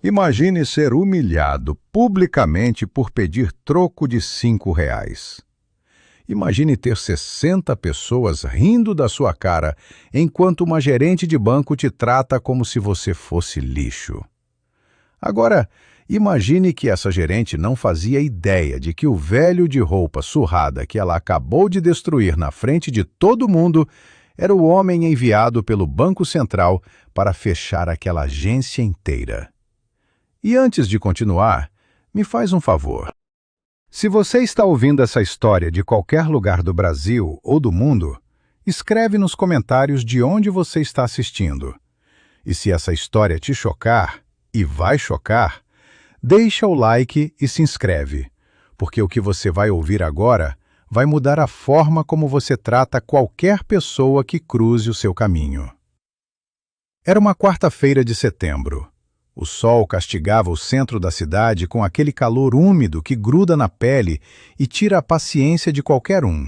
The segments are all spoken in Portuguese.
Imagine ser humilhado publicamente por pedir troco de R$ 5. Imagine ter 60 pessoas rindo da sua cara enquanto uma gerente de banco te trata como se você fosse lixo. Agora, imagine que essa gerente não fazia ideia de que o velho de roupa surrada que ela acabou de destruir na frente de todo mundo era o homem enviado pelo Banco Central para fechar aquela agência inteira. E antes de continuar, me faz um favor. Se você está ouvindo essa história de qualquer lugar do Brasil ou do mundo, escreve nos comentários de onde você está assistindo. E se essa história te chocar, e vai chocar, deixa o like e se inscreve, porque o que você vai ouvir agora vai mudar a forma como você trata qualquer pessoa que cruze o seu caminho. Era uma quarta-feira de setembro. O sol castigava o centro da cidade com aquele calor úmido que gruda na pele e tira a paciência de qualquer um.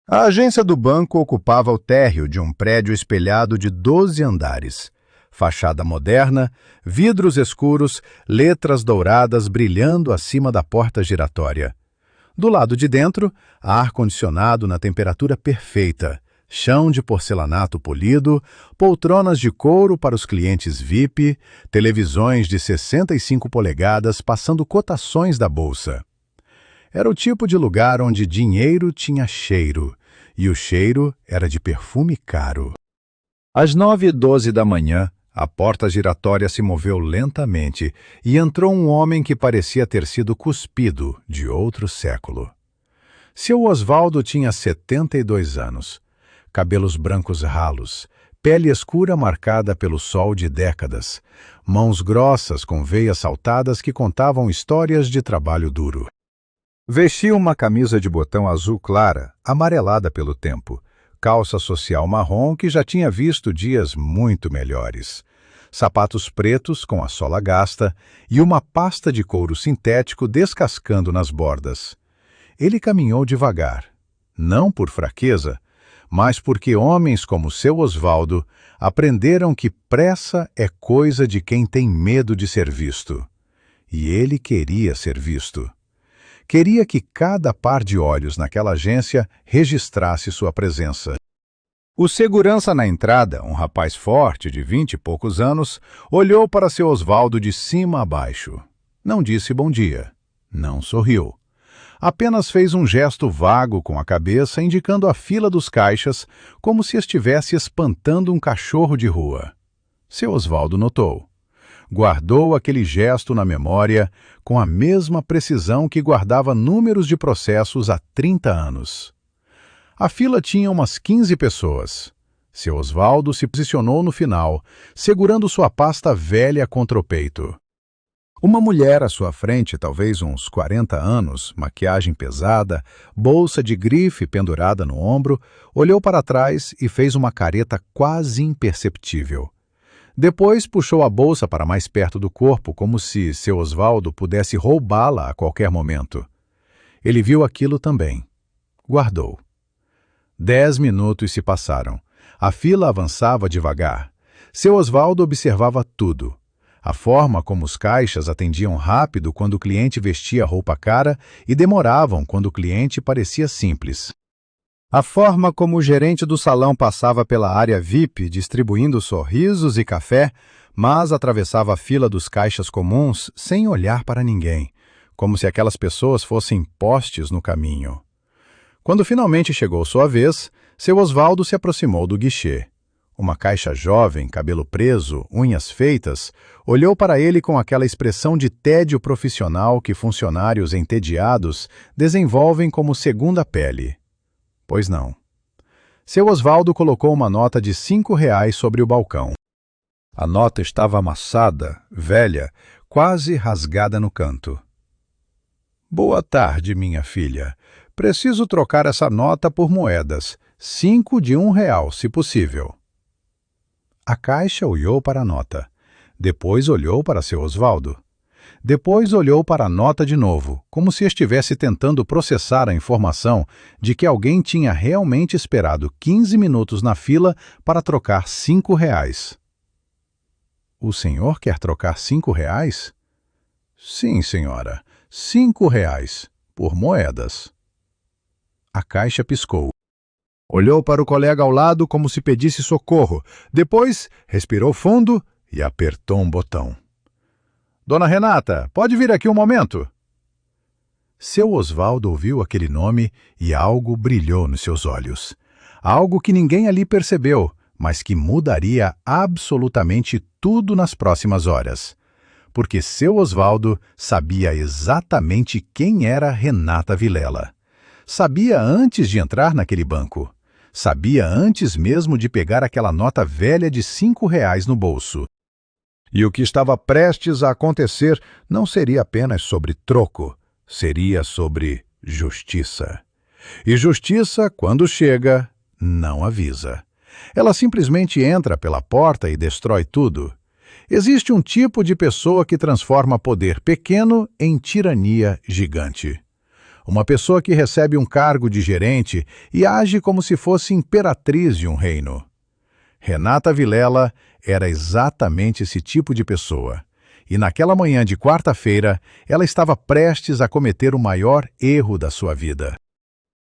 A agência do banco ocupava o térreo de um prédio espelhado de 12 andares. Fachada moderna, vidros escuros, letras douradas brilhando acima da porta giratória. Do lado de dentro, ar-condicionado na temperatura perfeita, chão de porcelanato polido, poltronas de couro para os clientes VIP, televisões de 65 polegadas passando cotações da bolsa. Era o tipo de lugar onde dinheiro tinha cheiro, e o cheiro era de perfume caro. Às 9h12 da manhã, a porta giratória se moveu lentamente e entrou um homem que parecia ter sido cuspido de outro século. Seu Osvaldo tinha 72 anos. Cabelos brancos ralos, pele escura marcada pelo sol de décadas, mãos grossas com veias saltadas que contavam histórias de trabalho duro. Vestia uma camisa de botão azul clara, amarelada pelo tempo, calça social marrom que já tinha visto dias muito melhores, sapatos pretos com a sola gasta e uma pasta de couro sintético descascando nas bordas. Ele caminhou devagar, não por fraqueza, mas porque homens como seu Osvaldo aprenderam que pressa é coisa de quem tem medo de ser visto. E ele queria ser visto. Queria que cada par de olhos naquela agência registrasse sua presença. O segurança na entrada, um rapaz forte de 20 e poucos anos, olhou para seu Osvaldo de cima a baixo. Não disse bom dia. Não sorriu. Apenas fez um gesto vago com a cabeça, indicando a fila dos caixas, como se estivesse espantando um cachorro de rua. Seu Osvaldo notou. Guardou aquele gesto na memória com a mesma precisão que guardava números de processos há 30 anos. A fila tinha umas 15 pessoas. Seu Osvaldo se posicionou no final, segurando sua pasta velha contra o peito. Uma mulher à sua frente, talvez uns 40 anos, maquiagem pesada, bolsa de grife pendurada no ombro, olhou para trás e fez uma careta quase imperceptível. Depois puxou a bolsa para mais perto do corpo, como se seu Osvaldo pudesse roubá-la a qualquer momento. Ele viu aquilo também. Guardou. 10 minutos se passaram. A fila avançava devagar. Seu Osvaldo observava tudo. A forma como os caixas atendiam rápido quando o cliente vestia roupa cara e demoravam quando o cliente parecia simples. A forma como o gerente do salão passava pela área VIP distribuindo sorrisos e café, mas atravessava a fila dos caixas comuns sem olhar para ninguém, como se aquelas pessoas fossem postes no caminho. Quando finalmente chegou sua vez, seu Osvaldo se aproximou do guichê. Uma caixa jovem, cabelo preso, unhas feitas, olhou para ele com aquela expressão de tédio profissional que funcionários entediados desenvolvem como segunda pele. Pois não. Seu Osvaldo colocou uma nota de R$ 5 sobre o balcão. A nota estava amassada, velha, quase rasgada no canto. Boa tarde, minha filha. Preciso trocar essa nota por moedas. 5 de R$ 1, se possível. A caixa olhou para a nota. Depois olhou para seu Osvaldo. Depois olhou para a nota de novo, como se estivesse tentando processar a informação de que alguém tinha realmente esperado 15 minutos na fila para trocar R$ 5. O senhor quer trocar 5 reais? Sim, senhora, 5 reais, por moedas. A caixa piscou. Olhou para o colega ao lado como se pedisse socorro. Depois, respirou fundo e apertou um botão. Dona Renata, pode vir aqui um momento? Seu Osvaldo ouviu aquele nome e algo brilhou nos seus olhos. Algo que ninguém ali percebeu, mas que mudaria absolutamente tudo nas próximas horas. Porque seu Osvaldo sabia exatamente quem era Renata Vilela. Sabia antes de entrar naquele banco. Sabia antes mesmo de pegar aquela nota velha de 5 reais no bolso. E o que estava prestes a acontecer não seria apenas sobre troco, seria sobre justiça. E justiça, quando chega, não avisa. Ela simplesmente entra pela porta e destrói tudo. Existe um tipo de pessoa que transforma poder pequeno em tirania gigante. Uma pessoa que recebe um cargo de gerente e age como se fosse imperatriz de um reino. Renata Vilela era exatamente esse tipo de pessoa. E naquela manhã de quarta-feira, ela estava prestes a cometer o maior erro da sua vida.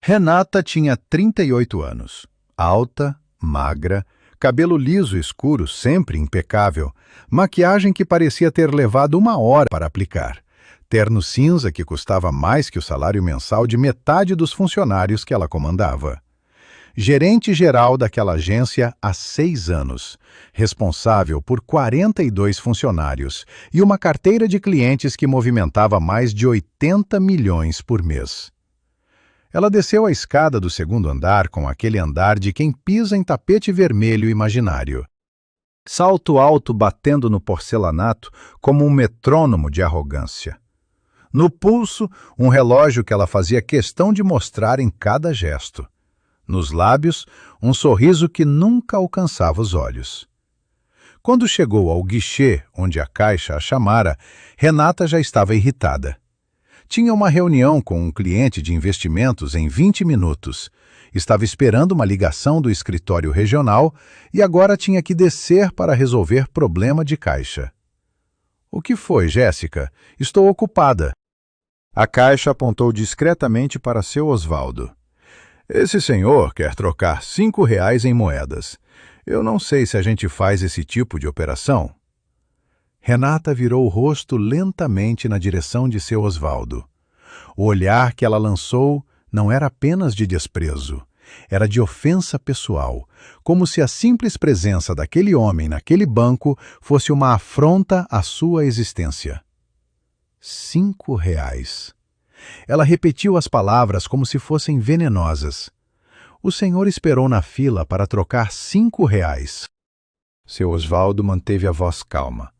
Renata tinha 38 anos. Alta, magra, cabelo liso escuro, sempre impecável, maquiagem que parecia ter levado 1 hora para aplicar, terno cinza que custava mais que o salário mensal de metade dos funcionários que ela comandava. Gerente geral daquela agência há 6 anos, responsável por 42 funcionários e uma carteira de clientes que movimentava mais de 80 milhões por mês. Ela desceu a escada do segundo andar com aquele andar de quem pisa em tapete vermelho imaginário. Salto alto batendo no porcelanato como um metrônomo de arrogância. No pulso, um relógio que ela fazia questão de mostrar em cada gesto. Nos lábios, um sorriso que nunca alcançava os olhos. Quando chegou ao guichê, onde a caixa a chamara, Renata já estava irritada. Tinha uma reunião com um cliente de investimentos em 20 minutos. Estava esperando uma ligação do escritório regional e agora tinha que descer para resolver problema de caixa. O que foi, Jéssica? Estou ocupada. A caixa apontou discretamente para seu Osvaldo. Esse senhor quer trocar 5 reais em moedas. Eu não sei se a gente faz esse tipo de operação. Renata virou o rosto lentamente na direção de seu Osvaldo. O olhar que ela lançou não era apenas de desprezo, era de ofensa pessoal, como se a simples presença daquele homem naquele banco fosse uma afronta à sua existência. 5 reais. Ela repetiu as palavras como se fossem venenosas. O senhor esperou na fila para trocar 5 reais. Seu Osvaldo manteve a voz calma.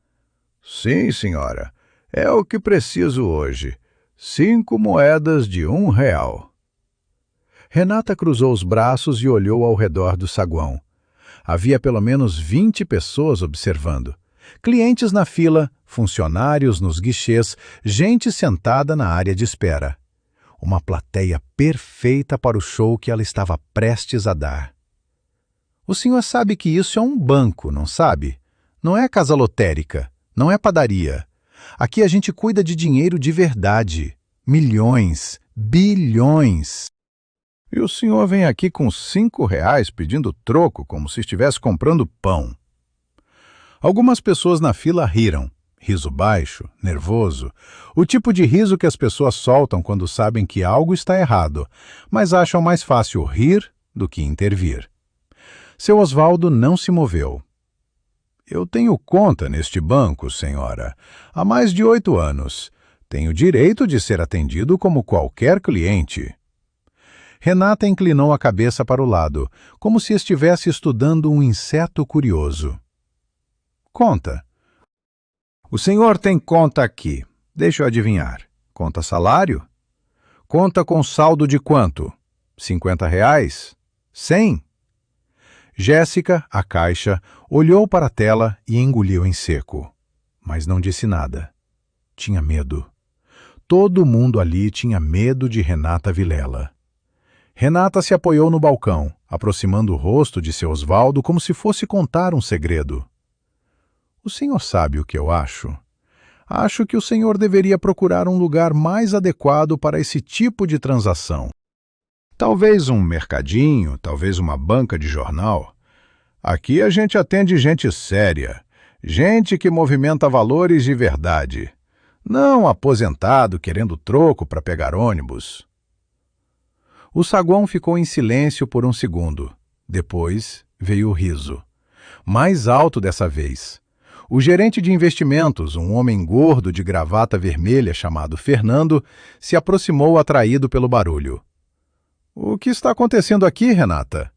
Sim, senhora, é o que preciso hoje. 5 moedas de 1 real. Renata cruzou os braços e olhou ao redor do saguão. Havia pelo menos 20 pessoas observando. Clientes na fila, funcionários nos guichês, gente sentada na área de espera. Uma plateia perfeita para o show que ela estava prestes a dar. O senhor sabe que isso é um banco, não sabe? Não é casa lotérica, não é padaria. Aqui a gente cuida de dinheiro de verdade. Milhões, bilhões. E o senhor vem aqui com 5 reais pedindo troco como se estivesse comprando pão. Algumas pessoas na fila riram. Riso baixo, nervoso, o tipo de riso que as pessoas soltam quando sabem que algo está errado, mas acham mais fácil rir do que intervir. Seu Osvaldo não se moveu. Eu tenho conta neste banco, senhora, há mais de 8 anos. Tenho direito de ser atendido como qualquer cliente. Renata inclinou a cabeça para o lado, como se estivesse estudando um inseto curioso. Conta. O senhor tem conta aqui. Deixa eu adivinhar. Conta salário? Conta com saldo de quanto? 50 reais? 100? Jéssica, a caixa, olhou para a tela e engoliu em seco. Mas não disse nada. Tinha medo. Todo mundo ali tinha medo de Renata Vilela. Renata se apoiou no balcão, aproximando o rosto de seu Osvaldo como se fosse contar um segredo. O senhor sabe o que eu acho? Acho que o senhor deveria procurar um lugar mais adequado para esse tipo de transação. Talvez um mercadinho, talvez uma banca de jornal. Aqui a gente atende gente séria, gente que movimenta valores de verdade. Não aposentado querendo troco para pegar ônibus. O saguão ficou em silêncio por um segundo. Depois veio o riso. Mais alto dessa vez. O gerente de investimentos, um homem gordo de gravata vermelha chamado Fernando, se aproximou atraído pelo barulho. "O que está acontecendo aqui, Renata?"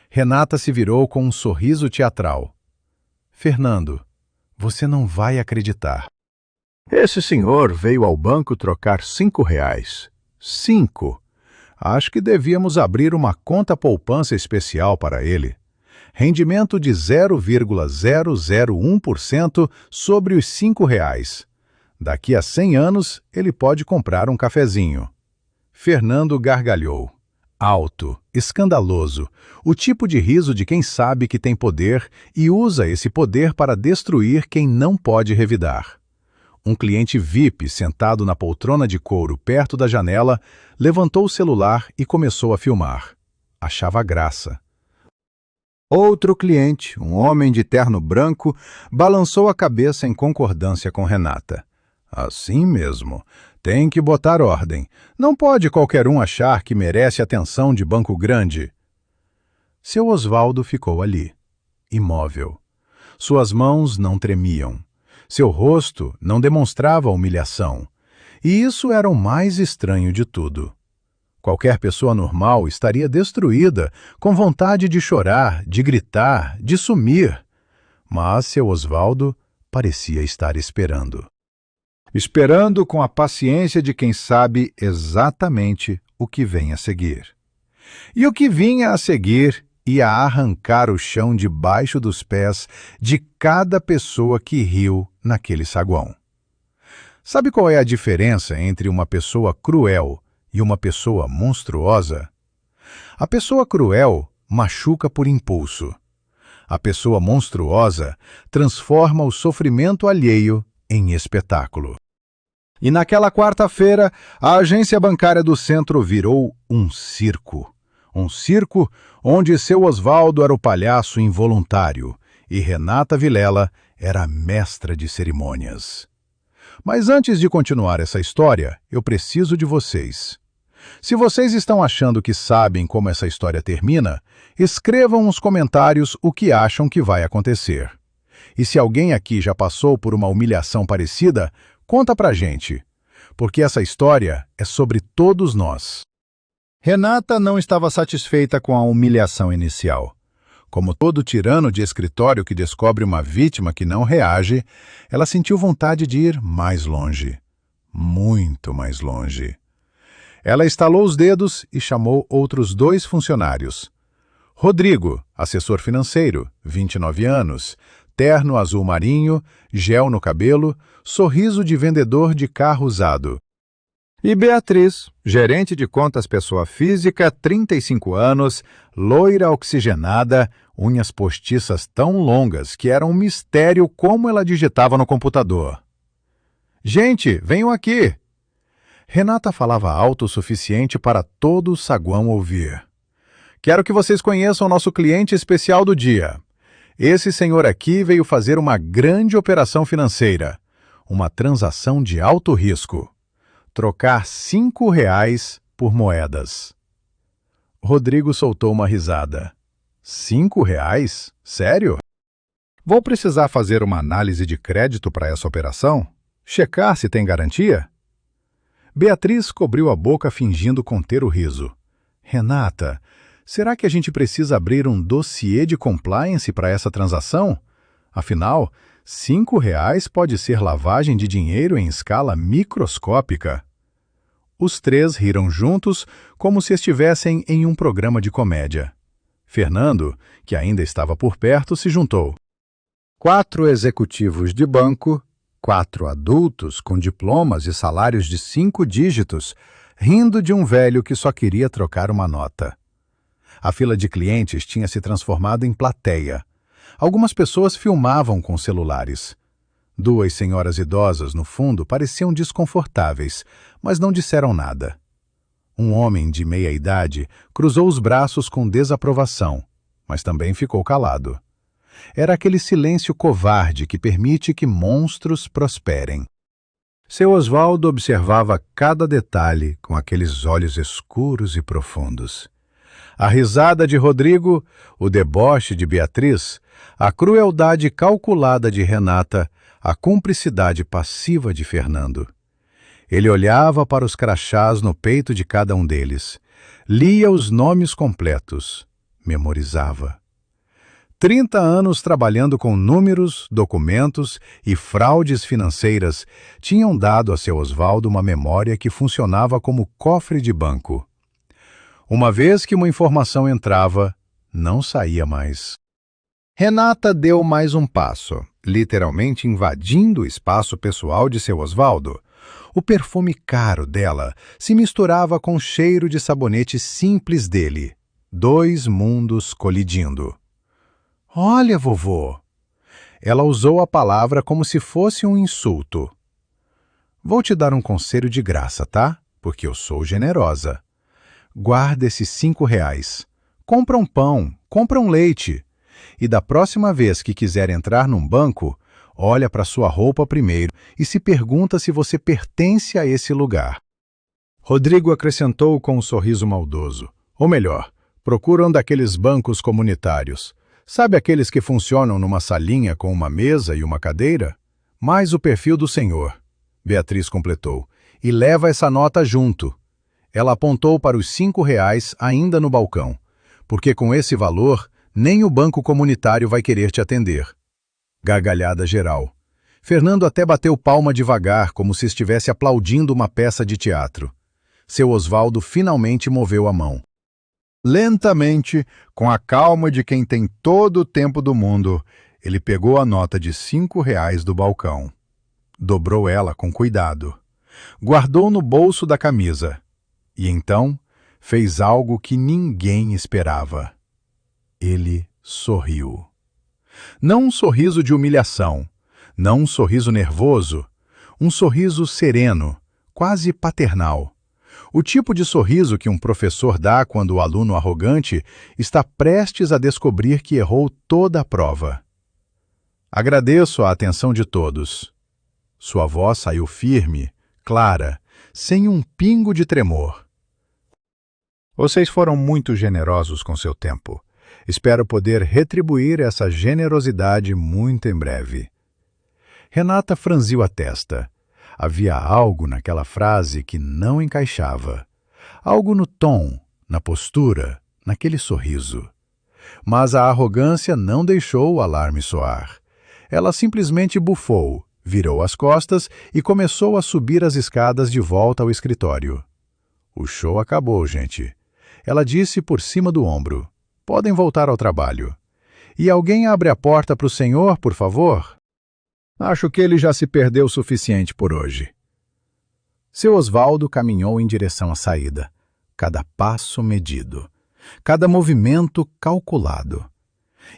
Renata se virou com um sorriso teatral. "Fernando, você não vai acreditar. Esse senhor veio ao banco trocar R$ 5. 5. Acho que devíamos abrir uma conta poupança especial para ele. Rendimento de 0,001% sobre os R$ 5. Daqui a 100 anos, ele pode comprar um cafezinho." Fernando gargalhou. Alto, escandaloso, o tipo de riso de quem sabe que tem poder e usa esse poder para destruir quem não pode revidar. Um cliente VIP sentado na poltrona de couro perto da janela levantou o celular e começou a filmar. Achava graça. Outro cliente, um homem de terno branco, balançou a cabeça em concordância com Renata. "Assim mesmo. Tem que botar ordem. Não pode qualquer um achar que merece atenção de banco grande." Seu Osvaldo ficou ali, imóvel. Suas mãos não tremiam. Seu rosto não demonstrava humilhação. E isso era o mais estranho de tudo. Qualquer pessoa normal estaria destruída, com vontade de chorar, de gritar, de sumir. Mas seu Osvaldo parecia estar esperando. Esperando com a paciência de quem sabe exatamente o que vem a seguir. E o que vinha a seguir ia arrancar o chão debaixo dos pés de cada pessoa que riu naquele saguão. Sabe qual é a diferença entre uma pessoa cruel e uma pessoa monstruosa? A pessoa cruel machuca por impulso. A pessoa monstruosa transforma o sofrimento alheio em espetáculo. E naquela quarta-feira, a agência bancária do centro virou um circo. Um circo onde seu Osvaldo era o palhaço involuntário e Renata Vilela era a mestra de cerimônias. Mas antes de continuar essa história, eu preciso de vocês. Se vocês estão achando que sabem como essa história termina, escrevam nos comentários o que acham que vai acontecer. E se alguém aqui já passou por uma humilhação parecida, conta pra gente, porque essa história é sobre todos nós. Renata não estava satisfeita com a humilhação inicial. Como todo tirano de escritório que descobre uma vítima que não reage, ela sentiu vontade de ir mais longe. Muito mais longe. Ela estalou os dedos e chamou outros 2 funcionários. Rodrigo, assessor financeiro, 29 anos, terno azul marinho, gel no cabelo, sorriso de vendedor de carro usado. E Beatriz, gerente de contas pessoa física, 35 anos, loira oxigenada, unhas postiças tão longas que era um mistério como ela digitava no computador. "Gente, venham aqui!" Renata falava alto o suficiente para todo o saguão ouvir. "Quero que vocês conheçam o nosso cliente especial do dia. Esse senhor aqui veio fazer uma grande operação financeira, uma transação de alto risco. Trocar R$ 5 por moedas." Rodrigo soltou uma risada. R$ 5? Sério? Vou precisar fazer uma análise de crédito para essa operação? Checar se tem garantia? Beatriz cobriu a boca fingindo conter o riso. "Renata, será que a gente precisa abrir um dossiê de compliance para essa transação? Afinal, R$ 5 pode ser lavagem de dinheiro em escala microscópica." Os 3 riram juntos, como se estivessem em um programa de comédia. Fernando, que ainda estava por perto, se juntou. 4 executivos de banco, 4 adultos com diplomas e salários de 5 dígitos, rindo de um velho que só queria trocar uma nota. A fila de clientes tinha se transformado em plateia. Algumas pessoas filmavam com celulares. Duas senhoras idosas, no fundo, pareciam desconfortáveis, mas não disseram nada. Um homem de meia idade cruzou os braços com desaprovação, mas também ficou calado. Era aquele silêncio covarde que permite que monstros prosperem. Seu Osvaldo observava cada detalhe com aqueles olhos escuros e profundos. A risada de Rodrigo, o deboche de Beatriz, a crueldade calculada de Renata, a cumplicidade passiva de Fernando. Ele olhava para os crachás no peito de cada um deles, lia os nomes completos, memorizava. 30 anos trabalhando com números, documentos e fraudes financeiras tinham dado a seu Osvaldo uma memória que funcionava como cofre de banco. Uma vez que uma informação entrava, não saía mais. Renata deu mais um passo, literalmente invadindo o espaço pessoal de seu Osvaldo. O perfume caro dela se misturava com o cheiro de sabonete simples dele. Dois mundos colidindo. Olha, vovô! Ela usou a palavra como se fosse um insulto. Vou te dar um conselho de graça, tá? Porque eu sou generosa. Guarda esses R$ 5. Compra um pão, compra um leite. E da próxima vez que quiser entrar num banco, olha para sua roupa primeiro e se pergunta se você pertence a esse lugar. Rodrigo acrescentou com um sorriso maldoso. Ou melhor, procura um daqueles bancos comunitários. Sabe aqueles que funcionam numa salinha com uma mesa e uma cadeira? Mais o perfil do senhor, Beatriz completou, e leva essa nota junto. Ela apontou para os R$ 5 ainda no balcão, porque com esse valor, nem o banco comunitário vai querer te atender. Gargalhada geral. Fernando até bateu palma devagar, como se estivesse aplaudindo uma peça de teatro. Seu Osvaldo finalmente moveu a mão. Lentamente, com a calma de quem tem todo o tempo do mundo, ele pegou a nota de R$ 5 do balcão. Dobrou ela com cuidado. Guardou no bolso da camisa. E então, fez algo que ninguém esperava. Ele sorriu. Não um sorriso de humilhação, não um sorriso nervoso, um sorriso sereno, quase paternal. O tipo de sorriso que um professor dá quando o aluno arrogante está prestes a descobrir que errou toda a prova. Agradeço a atenção de todos. Sua voz saiu firme, clara, sem um pingo de tremor. Vocês foram muito generosos com seu tempo. Espero poder retribuir essa generosidade muito em breve. Renata franziu a testa. Havia algo naquela frase que não encaixava. Algo no tom, na postura, naquele sorriso. Mas a arrogância não deixou o alarme soar. Ela simplesmente bufou, virou as costas e começou a subir as escadas de volta ao escritório. O show acabou, gente. Ela disse por cima do ombro. Podem voltar ao trabalho. E alguém abre a porta para o senhor, por favor? Acho que ele já se perdeu o suficiente por hoje. Seu Osvaldo caminhou em direção à saída, cada passo medido, cada movimento calculado.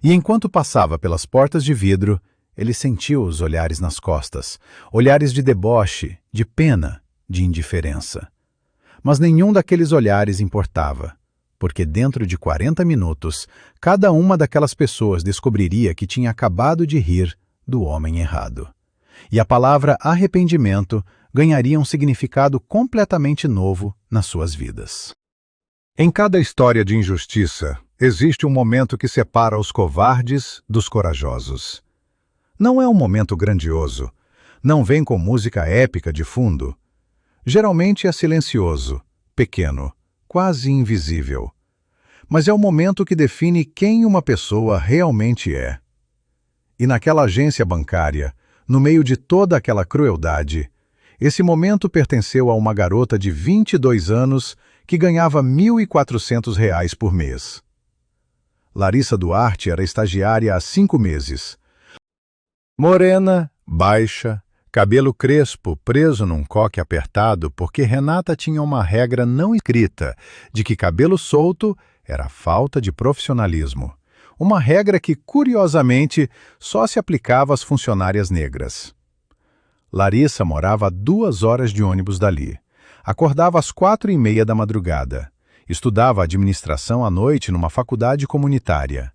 E enquanto passava pelas portas de vidro, ele sentiu os olhares nas costas, olhares de deboche, de pena, de indiferença. Mas nenhum daqueles olhares importava, porque dentro de 40 minutos, cada uma daquelas pessoas descobriria que tinha acabado de rir do homem errado. E a palavra arrependimento ganharia um significado completamente novo nas suas vidas. Em cada história de injustiça, existe um momento que separa os covardes dos corajosos. Não é um momento grandioso, não vem com música épica de fundo. Geralmente é silencioso, pequeno, quase invisível. Mas é o momento que define quem uma pessoa realmente é. E naquela agência bancária, no meio de toda aquela crueldade, esse momento pertenceu a uma garota de 22 anos que ganhava R$ 1.400 por mês. Larissa Duarte era estagiária há 5 meses. Morena, baixa, cabelo crespo preso num coque apertado porque Renata tinha uma regra não escrita de que cabelo solto era falta de profissionalismo. uma regra que, curiosamente, só se aplicava às funcionárias negras. Larissa morava a 2 horas de ônibus dali. Acordava às 4h30 da madrugada. Estudava administração à noite numa faculdade comunitária.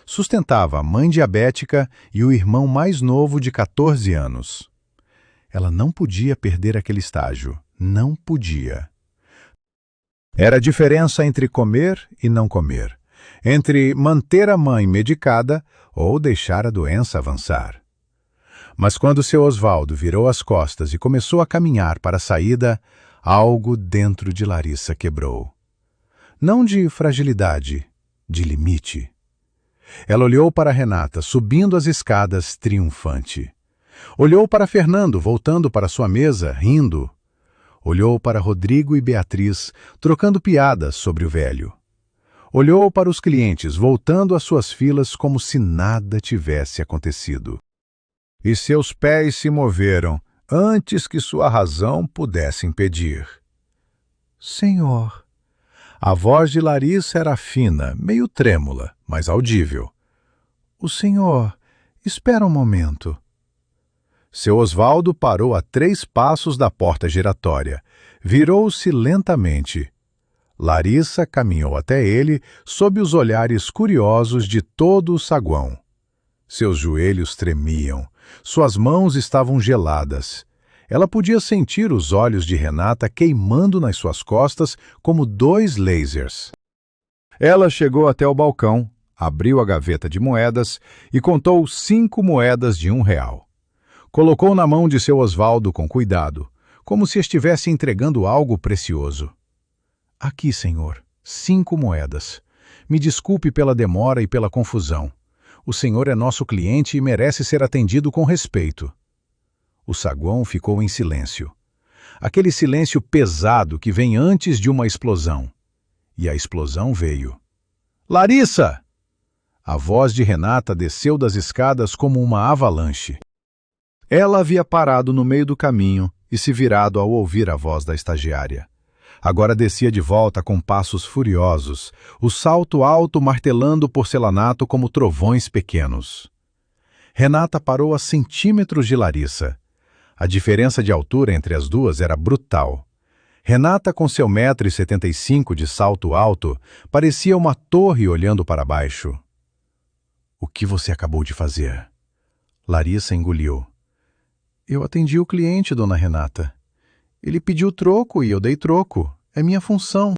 Sustentava a mãe diabética e o irmão mais novo de 14 anos. Ela não podia perder aquele estágio. Não podia. Era a diferença entre comer e não comer. Entre manter a mãe medicada ou deixar a doença avançar. Mas quando seu Osvaldo virou as costas e começou a caminhar para a saída, algo dentro de Larissa quebrou. Não de fragilidade, de limite. Ela olhou para Renata, subindo as escadas, triunfante. Olhou para Fernando, voltando para sua mesa, rindo. Olhou para Rodrigo e Beatriz, trocando piadas sobre o velho. Olhou para os clientes, voltando às suas filas como se nada tivesse acontecido. E seus pés se moveram antes que sua razão pudesse impedir. Senhor. A voz de Larissa era fina, meio trêmula, mas audível. O senhor, espera um momento. Seu Osvaldo parou a 3 passos da porta giratória. Virou-se lentamente. Larissa caminhou até ele sob os olhares curiosos de todo o saguão. Seus joelhos tremiam, suas mãos estavam geladas. Ela podia sentir os olhos de Renata queimando nas suas costas como 2 lasers. Ela chegou até o balcão, abriu a gaveta de moedas e contou 5 moedas de R$1. Colocou na mão de seu Osvaldo com cuidado, como se estivesse entregando algo precioso. Aqui, senhor, 5 moedas. Me desculpe pela demora e pela confusão. O senhor é nosso cliente e merece ser atendido com respeito. O saguão ficou em silêncio. Aquele silêncio pesado que vem antes de uma explosão. E a explosão veio. Larissa! A voz de Renata desceu das escadas como uma avalanche. Ela havia parado no meio do caminho e se virado ao ouvir a voz da estagiária. Agora descia de volta com passos furiosos, o salto alto martelando o porcelanato como trovões pequenos. Renata parou a centímetros de Larissa. A diferença de altura entre as duas era brutal. Renata, com seu 1,75 m de salto alto, parecia uma torre olhando para baixo. O que você acabou de fazer? Larissa engoliu. Eu atendi o cliente, dona Renata. Ele pediu troco e eu dei troco. É minha função.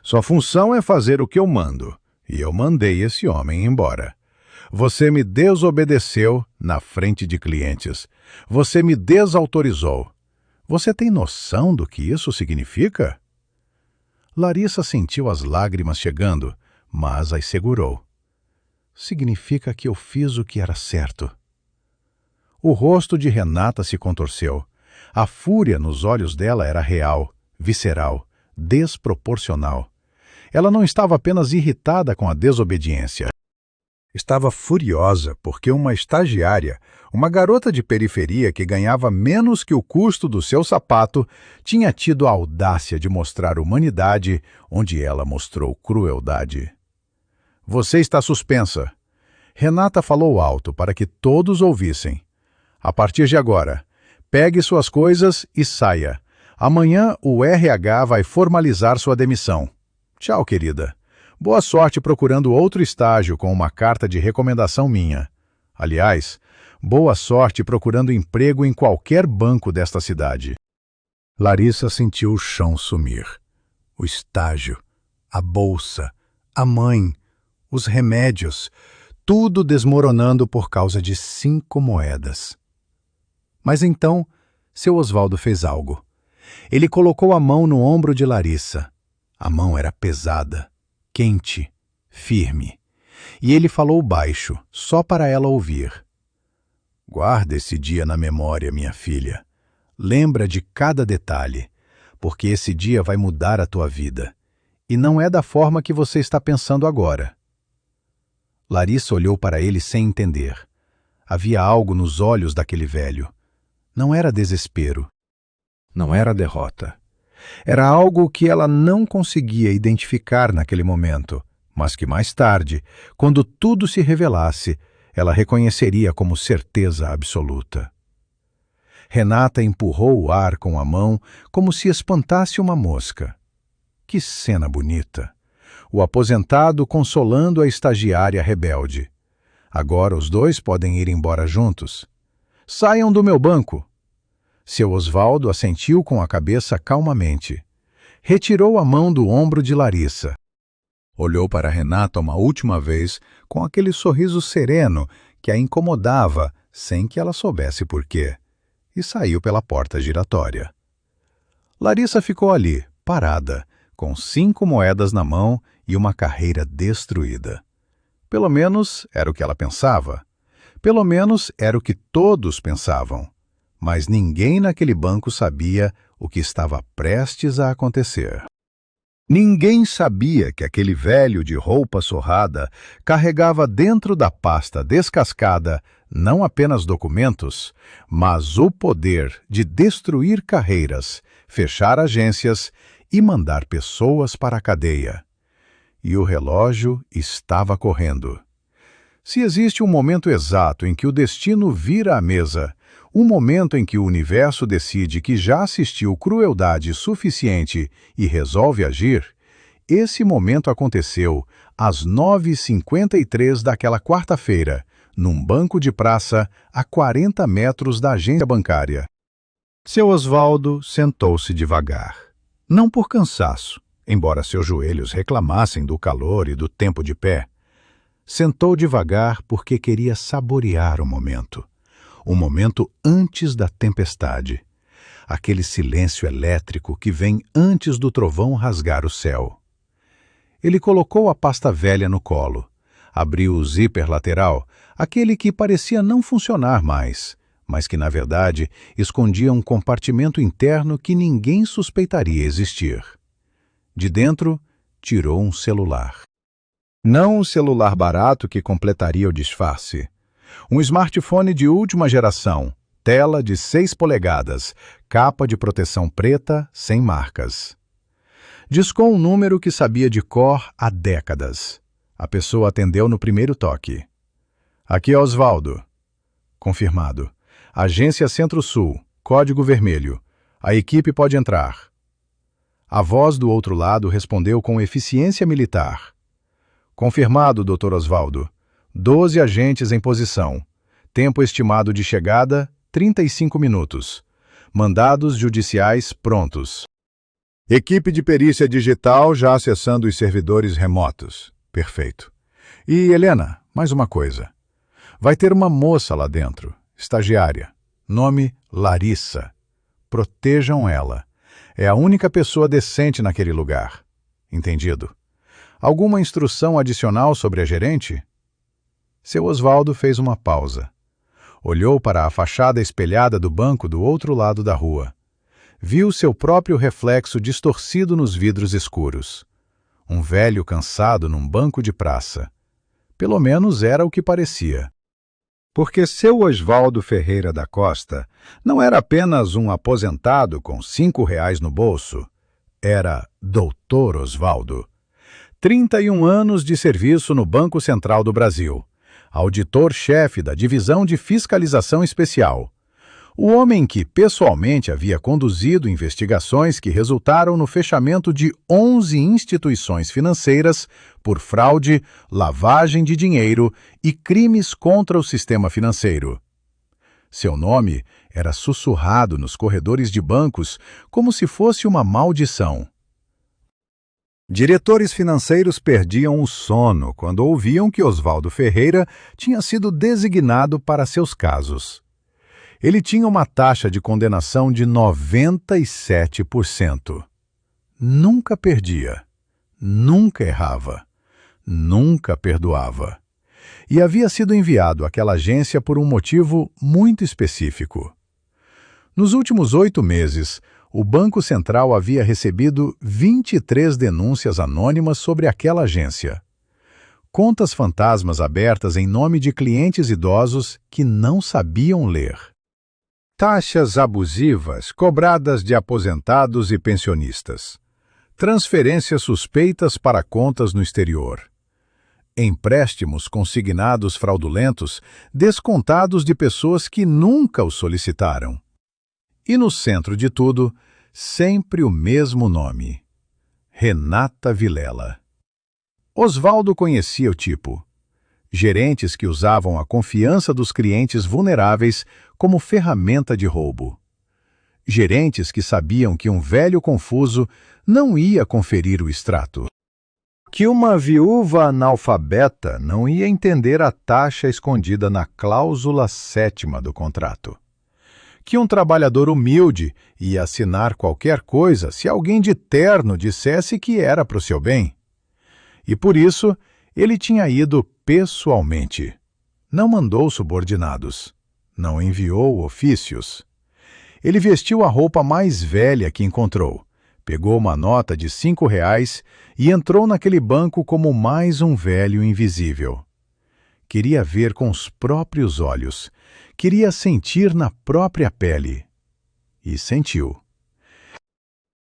Sua função é fazer o que eu mando. E eu mandei esse homem embora. Você me desobedeceu na frente de clientes. Você me desautorizou. Você tem noção do que isso significa? Larissa sentiu as lágrimas chegando, mas as segurou. Significa que eu fiz o que era certo. O rosto de Renata se contorceu. A fúria nos olhos dela era real, visceral, desproporcional. Ela não estava apenas irritada com a desobediência. Estava furiosa porque uma estagiária, uma garota de periferia que ganhava menos que o custo do seu sapato, tinha tido a audácia de mostrar humanidade onde ela mostrou crueldade. Você está suspensa. Renata falou alto para que todos ouvissem. A partir de agora, pegue suas coisas e saia. Amanhã o RH vai formalizar sua demissão. Tchau, querida. Boa sorte procurando outro estágio com uma carta de recomendação minha. Aliás, boa sorte procurando emprego em qualquer banco desta cidade. Larissa sentiu o chão sumir. O estágio, a bolsa, a mãe, os remédios, tudo desmoronando por causa de 5 moedas. Mas então, seu Osvaldo fez algo. Ele colocou a mão no ombro de Larissa. A mão era pesada, quente, firme. E ele falou baixo, só para ela ouvir. Guarda esse dia na memória, minha filha. Lembra de cada detalhe, porque esse dia vai mudar a tua vida. E não é da forma que você está pensando agora. Larissa olhou para ele sem entender. Havia algo nos olhos daquele velho. Não era desespero. Não era derrota. Era algo que ela não conseguia identificar naquele momento, mas que mais tarde, quando tudo se revelasse, ela reconheceria como certeza absoluta. Renata empurrou o ar com a mão como se espantasse uma mosca. Que cena bonita! O aposentado consolando a estagiária rebelde. Agora os dois podem ir embora juntos. Saiam do meu banco! Seu Osvaldo assentiu com a cabeça calmamente. Retirou a mão do ombro de Larissa. Olhou para Renata uma última vez com aquele sorriso sereno que a incomodava sem que ela soubesse por quê, e saiu pela porta giratória. Larissa ficou ali, parada, com 5 moedas na mão e uma carreira destruída. Pelo menos era o que ela pensava. Pelo menos era o que todos pensavam. Mas ninguém naquele banco sabia o que estava prestes a acontecer. Ninguém sabia que aquele velho de roupa surrada carregava dentro da pasta descascada não apenas documentos, mas o poder de destruir carreiras, fechar agências e mandar pessoas para a cadeia. E o relógio estava correndo. Se existe um momento exato em que o destino vira a mesa, um momento em que o universo decide que já assistiu crueldade suficiente e resolve agir, esse momento aconteceu às 9h53 daquela quarta-feira, num banco de praça a 40 metros da agência bancária. Seu Osvaldo sentou-se devagar. Não por cansaço, embora seus joelhos reclamassem do calor e do tempo de pé. Sentou devagar porque queria saborear o momento. O momento antes da tempestade. Aquele silêncio elétrico que vem antes do trovão rasgar o céu. Ele colocou a pasta velha no colo. Abriu o zíper lateral, aquele que parecia não funcionar mais, mas que, na verdade, escondia um compartimento interno que ninguém suspeitaria existir. De dentro, tirou um celular. Não um celular barato que completaria o disfarce. Um smartphone de última geração, tela de 6 polegadas, capa de proteção preta, sem marcas. Discou um número que sabia de cor há décadas. A pessoa atendeu no primeiro toque. Aqui é Osvaldo. Confirmado. Agência Centro-Sul, código vermelho. A equipe pode entrar. A voz do outro lado respondeu com eficiência militar. Confirmado, Dr. Osvaldo. 12 agentes em posição. Tempo estimado de chegada, 35 minutos. Mandados judiciais prontos. Equipe de perícia digital já acessando os servidores remotos. Perfeito. E, Helena, mais uma coisa. Vai ter uma moça lá dentro, estagiária. Nome Larissa. Protejam ela. É a única pessoa decente naquele lugar. Entendido? Alguma instrução adicional sobre a gerente? Seu Osvaldo fez uma pausa. Olhou para a fachada espelhada do banco do outro lado da rua. Viu seu próprio reflexo distorcido nos vidros escuros. Um velho cansado num banco de praça. Pelo menos era o que parecia. Porque seu Osvaldo Ferreira da Costa não era apenas um aposentado com R$ 5 no bolso. Era Dr. Osvaldo. 31 anos de serviço no Banco Central do Brasil. Auditor-chefe da Divisão de Fiscalização Especial. O homem que pessoalmente havia conduzido investigações que resultaram no fechamento de 11 instituições financeiras por fraude, lavagem de dinheiro e crimes contra o sistema financeiro. Seu nome era sussurrado nos corredores de bancos como se fosse uma maldição. Diretores financeiros perdiam o sono quando ouviam que Osvaldo Ferreira tinha sido designado para seus casos. Ele tinha uma taxa de condenação de 97%. Nunca perdia, nunca errava, nunca perdoava. E havia sido enviado àquela agência por um motivo muito específico. Nos últimos 8 meses, o Banco Central havia recebido 23 denúncias anônimas sobre aquela agência. Contas fantasmas abertas em nome de clientes idosos que não sabiam ler. Taxas abusivas cobradas de aposentados e pensionistas. Transferências suspeitas para contas no exterior. Empréstimos consignados fraudulentos, descontados de pessoas que nunca os solicitaram. E no centro de tudo, sempre o mesmo nome: Renata Vilela. Osvaldo conhecia o tipo. Gerentes que usavam a confiança dos clientes vulneráveis como ferramenta de roubo. Gerentes que sabiam que um velho confuso não ia conferir o extrato. Que uma viúva analfabeta não ia entender a taxa escondida na cláusula 7ª do contrato. Que um trabalhador humilde ia assinar qualquer coisa se alguém de terno dissesse que era para o seu bem. E por isso, ele tinha ido pessoalmente. Não mandou subordinados. Não enviou ofícios. Ele vestiu a roupa mais velha que encontrou, pegou uma nota de R$ 5 e entrou naquele banco como mais um velho invisível. Queria ver com os próprios olhos, queria sentir na própria pele. E sentiu.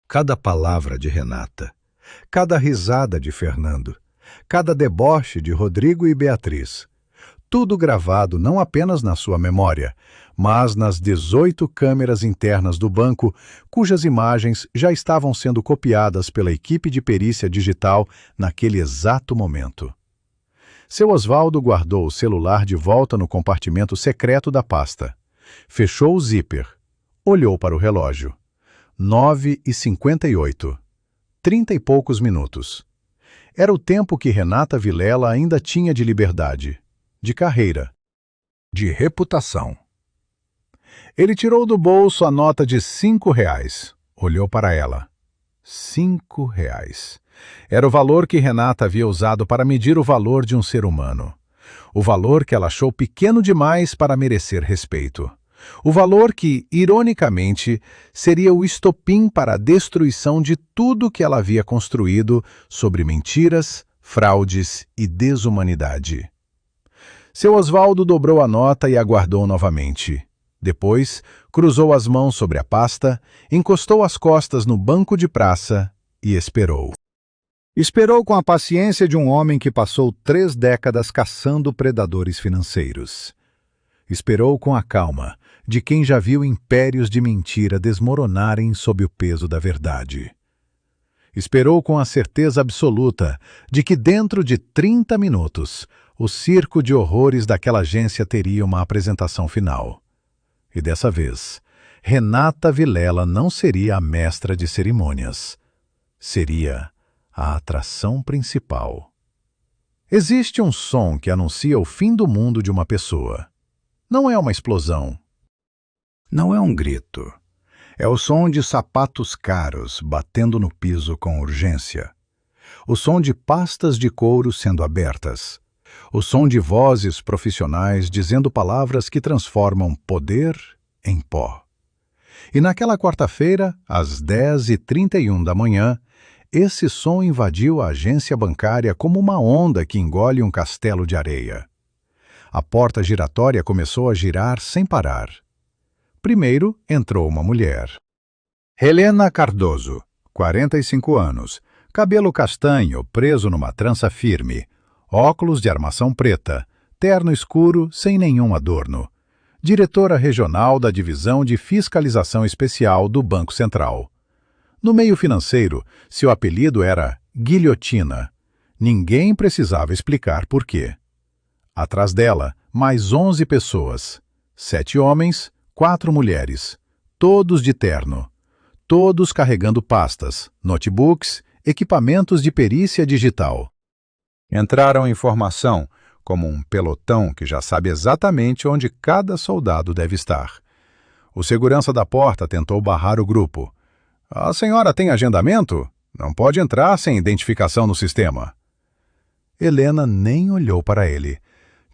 Cada palavra de Renata, cada risada de Fernando, cada deboche de Rodrigo e Beatriz, tudo gravado não apenas na sua memória, mas nas 18 câmeras internas do banco, cujas imagens já estavam sendo copiadas pela equipe de perícia digital naquele exato momento. Seu Osvaldo guardou o celular de volta no compartimento secreto da pasta. Fechou o zíper. Olhou para o relógio. 9h58. 30 e poucos minutos. Era o tempo que Renata Vilela ainda tinha de liberdade, de carreira, de reputação. Ele tirou do bolso a nota de R$ 5. Olhou para ela. R$ 5. Era o valor que Renata havia usado para medir o valor de um ser humano. O valor que ela achou pequeno demais para merecer respeito. O valor que, ironicamente, seria o estopim para a destruição de tudo que ela havia construído sobre mentiras, fraudes e desumanidade. Seu Osvaldo dobrou a nota e aguardou novamente. Depois, cruzou as mãos sobre a pasta, encostou as costas no banco de praça e esperou. Esperou com a paciência de um homem que passou 3 décadas caçando predadores financeiros. Esperou com a calma de quem já viu impérios de mentira desmoronarem sob o peso da verdade. Esperou com a certeza absoluta de que dentro de 30 minutos o circo de horrores daquela agência teria uma apresentação final. E dessa vez, Renata Vilela não seria a mestra de cerimônias. Seria a atração principal. Existe um som que anuncia o fim do mundo de uma pessoa. Não é uma explosão. Não é um grito. É o som de sapatos caros batendo no piso com urgência. O som de pastas de couro sendo abertas. O som de vozes profissionais dizendo palavras que transformam poder em pó. E naquela quarta-feira, às 10h31 da manhã, esse som invadiu a agência bancária como uma onda que engole um castelo de areia. A porta giratória começou a girar sem parar. Primeiro entrou uma mulher. Helena Cardoso, 45 anos, cabelo castanho preso numa trança firme, óculos de armação preta, terno escuro sem nenhum adorno. Diretora regional da Divisão de Fiscalização Especial do Banco Central. No meio financeiro, seu apelido era Guilhotina. Ninguém precisava explicar por quê. Atrás dela, mais 11 pessoas. 7 homens, 4 mulheres. Todos de terno. Todos carregando pastas, notebooks, equipamentos de perícia digital. Entraram em formação, como um pelotão que já sabe exatamente onde cada soldado deve estar. O segurança da porta tentou barrar o grupo. A senhora tem agendamento? Não pode entrar sem identificação no sistema. Helena nem olhou para ele.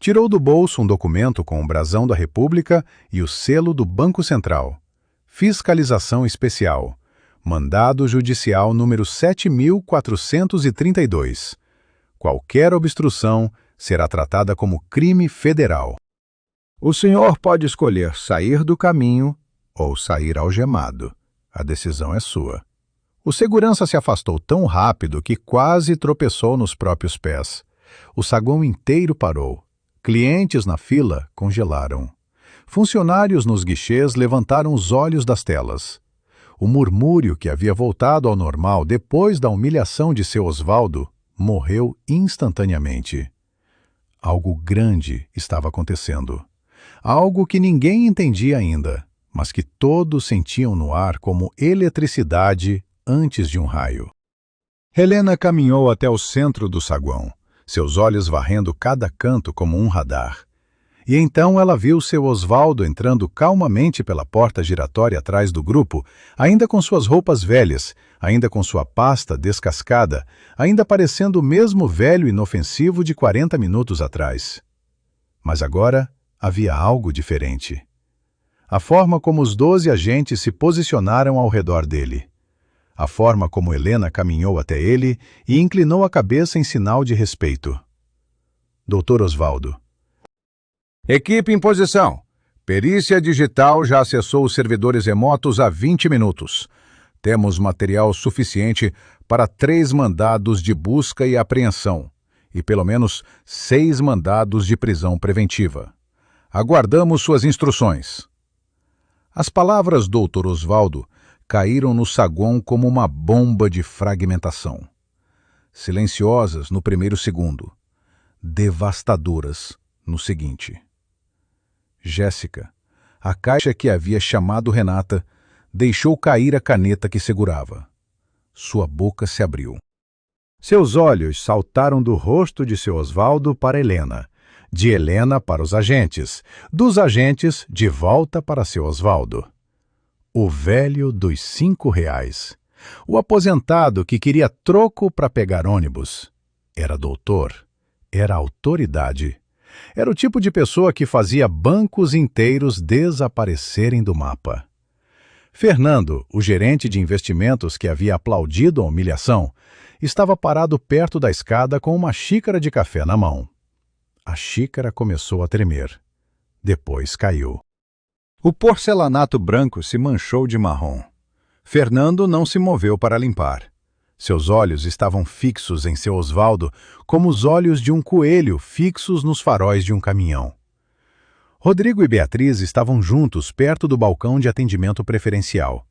Tirou do bolso um documento com o brasão da República e o selo do Banco Central. Fiscalização Especial. Mandado Judicial número 7.432. Qualquer obstrução será tratada como crime federal. O senhor pode escolher sair do caminho ou sair algemado. A decisão é sua. O segurança se afastou tão rápido que quase tropeçou nos próprios pés. O saguão inteiro parou. Clientes na fila congelaram. Funcionários nos guichês levantaram os olhos das telas. O murmúrio que havia voltado ao normal depois da humilhação de seu Osvaldo morreu instantaneamente. Algo grande estava acontecendo. Algo que ninguém entendia ainda, mas que todos sentiam no ar como eletricidade antes de um raio. Helena caminhou até o centro do saguão, seus olhos varrendo cada canto como um radar. E então ela viu seu Osvaldo entrando calmamente pela porta giratória atrás do grupo, ainda com suas roupas velhas, ainda com sua pasta descascada, ainda parecendo o mesmo velho inofensivo de 40 minutos atrás. Mas agora havia algo diferente. A forma como os 12 agentes se posicionaram ao redor dele. A forma como Helena caminhou até ele e inclinou a cabeça em sinal de respeito. Doutor Osvaldo. Equipe em posição. Perícia Digital já acessou os servidores remotos há 20 minutos. Temos material suficiente para 3 mandados de busca e apreensão e pelo menos 6 mandados de prisão preventiva. Aguardamos suas instruções. As palavras Dr. Osvaldo caíram no saguão como uma bomba de fragmentação. Silenciosas no primeiro segundo, devastadoras no seguinte. Jéssica, a caixa que havia chamado Renata, deixou cair a caneta que segurava. Sua boca se abriu. Seus olhos saltaram do rosto de seu Osvaldo para Helena, de Helena para os agentes, dos agentes de volta para seu Osvaldo. O velho dos 5 reais. O aposentado que queria troco para pegar ônibus. Era doutor. Era autoridade. Era o tipo de pessoa que fazia bancos inteiros desaparecerem do mapa. Fernando, o gerente de investimentos que havia aplaudido a humilhação, estava parado perto da escada com uma xícara de café na mão. A xícara começou a tremer. Depois caiu. O porcelanato branco se manchou de marrom. Fernando não se moveu para limpar. Seus olhos estavam fixos em seu Osvaldo, como os olhos de um coelho fixos nos faróis de um caminhão. Rodrigo e Beatriz estavam juntos perto do balcão de atendimento preferencial.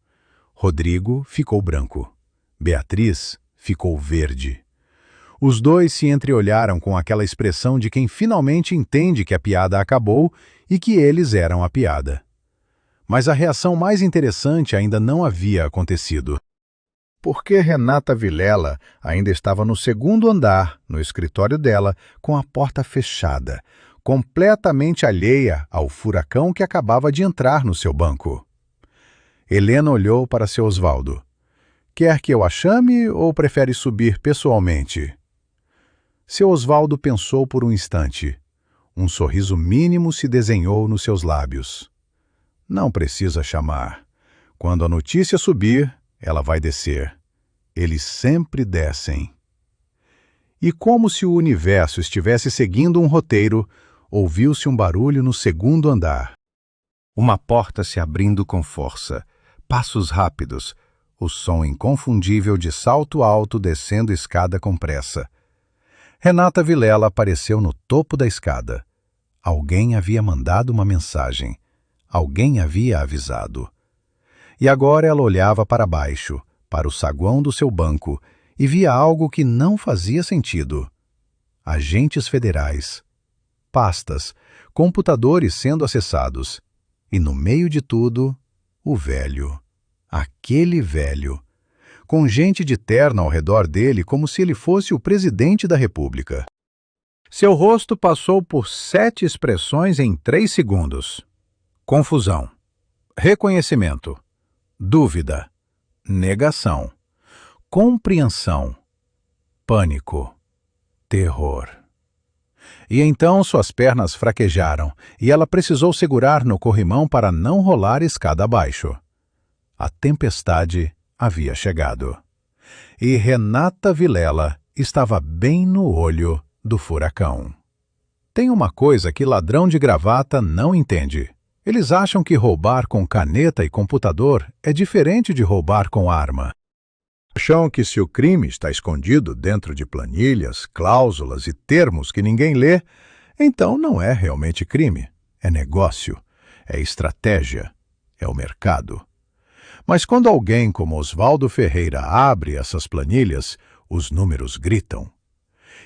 Rodrigo ficou branco. Beatriz ficou verde. Os dois se entreolharam com aquela expressão de quem finalmente entende que a piada acabou e que eles eram a piada. Mas a reação mais interessante ainda não havia acontecido. Porque Renata Vilela ainda estava no segundo andar, no escritório dela, com a porta fechada, completamente alheia ao furacão que acabava de entrar no seu banco. Helena olhou para seu Osvaldo. Quer que eu a chame ou prefere subir pessoalmente? Seu Osvaldo pensou por um instante. Um sorriso mínimo se desenhou nos seus lábios. Não precisa chamar. Quando a notícia subir, ela vai descer. Eles sempre descem. E como se o universo estivesse seguindo um roteiro, ouviu-se um barulho no segundo andar. Uma porta se abrindo com força, passos rápidos, o som inconfundível de salto alto descendo escada com pressa. Renata Vilela apareceu no topo da escada. Alguém havia mandado uma mensagem. Alguém havia avisado. E agora ela olhava para baixo, para o saguão do seu banco, e via algo que não fazia sentido. Agentes federais, pastas, computadores sendo acessados. E no meio de tudo, o velho. Aquele velho. Com gente de terno ao redor dele como se ele fosse o presidente da República. Seu rosto passou por 7 expressões em 3 segundos. Confusão. Reconhecimento. Dúvida. Negação. Compreensão. Pânico. Terror. E então suas pernas fraquejaram e ela precisou segurar no corrimão para não rolar escada abaixo. A tempestade havia chegado. E Renata Vilela estava bem no olho do furacão. Tem uma coisa que ladrão de gravata não entende. Eles acham que roubar com caneta e computador é diferente de roubar com arma. Acham que se o crime está escondido dentro de planilhas, cláusulas e termos que ninguém lê, então não é realmente crime. É negócio, é estratégia, é o mercado. Mas quando alguém como Oswaldo Ferreira abre essas planilhas, os números gritam.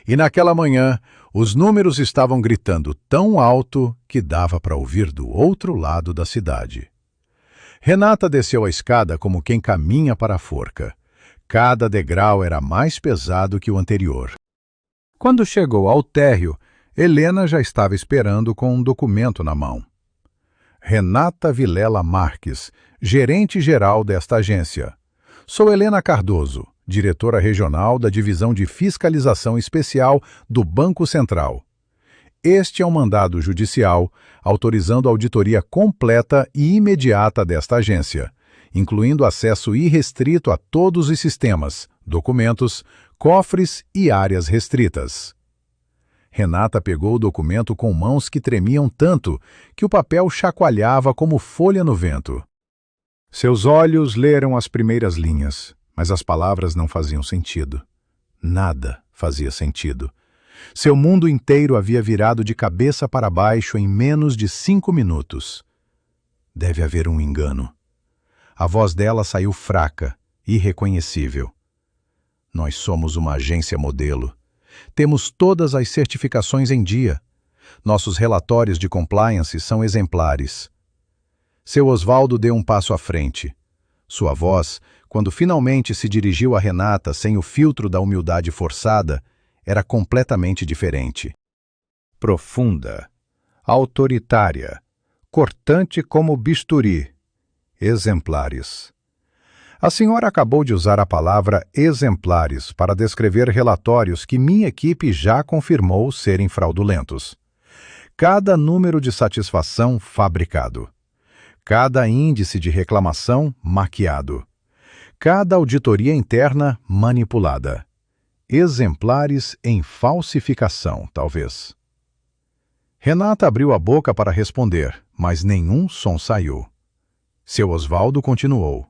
E naquela manhã, os números estavam gritando tão alto que dava para ouvir do outro lado da cidade. Renata desceu a escada como quem caminha para a forca. Cada degrau era mais pesado que o anterior. Quando chegou ao térreo, Helena já estava esperando com um documento na mão. Renata Vilela Marques, gerente-geral desta agência. Sou Helena Cardoso, diretora regional da Divisão de Fiscalização Especial do Banco Central. Este é um mandado judicial autorizando a auditoria completa e imediata desta agência, incluindo acesso irrestrito a todos os sistemas, documentos, cofres e áreas restritas. Renata pegou o documento com mãos que tremiam tanto que o papel chacoalhava como folha no vento. Seus olhos leram as primeiras linhas, mas as palavras não faziam sentido. Nada fazia sentido. Seu mundo inteiro havia virado de cabeça para baixo em menos de 5 minutos. Deve haver um engano. A voz dela saiu fraca, irreconhecível. Nós somos uma agência modelo. Temos todas as certificações em dia. Nossos relatórios de compliance são exemplares. Seu Oswaldo deu um passo à frente. Sua voz, quando finalmente se dirigiu a Renata sem o filtro da humildade forçada, era completamente diferente. Profunda, autoritária, cortante como bisturi. Exemplares. A senhora acabou de usar a palavra exemplares para descrever relatórios que minha equipe já confirmou serem fraudulentos. Cada número de satisfação fabricado. Cada índice de reclamação maquiado. Cada auditoria interna manipulada. Exemplares em falsificação, talvez. Renata abriu a boca para responder, mas nenhum som saiu. Seu Oswaldo continuou.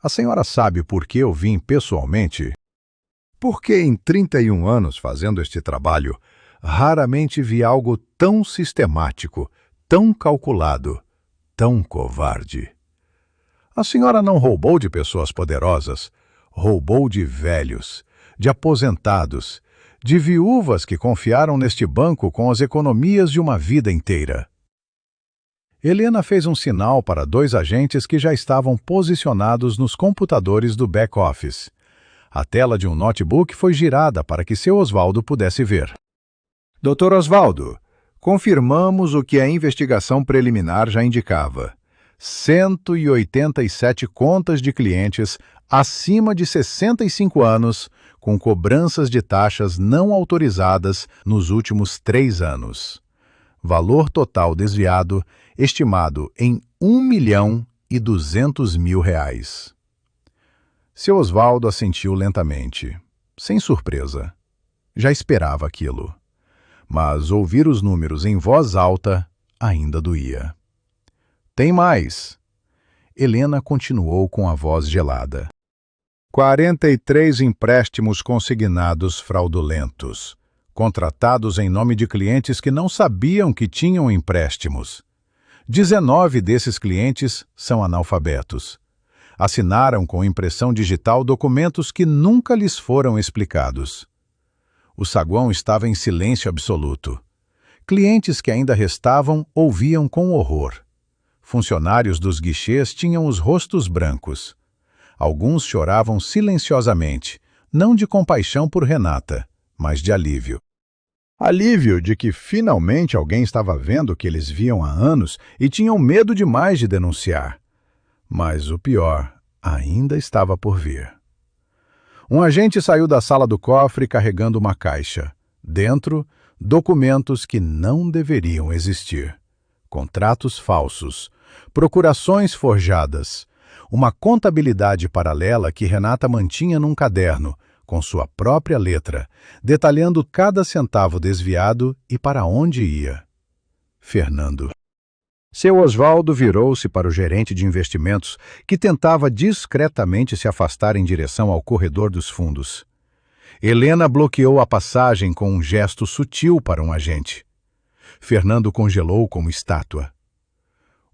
A senhora sabe por que eu vim pessoalmente? Porque em 31 anos fazendo este trabalho, raramente vi algo tão sistemático, tão calculado, tão covarde. A senhora não roubou de pessoas poderosas, roubou de velhos, de aposentados, de viúvas que confiaram neste banco com as economias de uma vida inteira. Helena fez um sinal para 2 agentes que já estavam posicionados nos computadores do back-office. A tela de um notebook foi girada para que seu Oswaldo pudesse ver. Dr. Oswaldo, confirmamos o que a investigação preliminar já indicava. 187 contas de clientes acima de 65 anos com cobranças de taxas não autorizadas nos últimos 3 anos. Valor total desviado estimado em R$ 1.200.000. Seu Oswaldo assentiu lentamente, sem surpresa. Já esperava aquilo. Mas ouvir os números em voz alta ainda doía. Tem mais. Helena continuou com a voz gelada. 43 empréstimos consignados fraudulentos, contratados em nome de clientes que não sabiam que tinham empréstimos. 19 desses clientes são analfabetos. Assinaram com impressão digital documentos que nunca lhes foram explicados. O saguão estava em silêncio absoluto. Clientes que ainda restavam ouviam com horror. Funcionários dos guichês tinham os rostos brancos. Alguns choravam silenciosamente, não de compaixão por Renata, mas de alívio. Alívio de que finalmente alguém estava vendo o que eles viam há anos e tinham medo demais de denunciar. Mas o pior ainda estava por vir. Um agente saiu da sala do cofre carregando uma caixa. Dentro, documentos que não deveriam existir. Contratos falsos, procurações forjadas, uma contabilidade paralela que Renata mantinha num caderno, com sua própria letra, detalhando cada centavo desviado e para onde ia. Fernando. Seu Osvaldo virou-se para o gerente de investimentos, que tentava discretamente se afastar em direção ao corredor dos fundos. Helena bloqueou a passagem com um gesto sutil para um agente. Fernando congelou como estátua.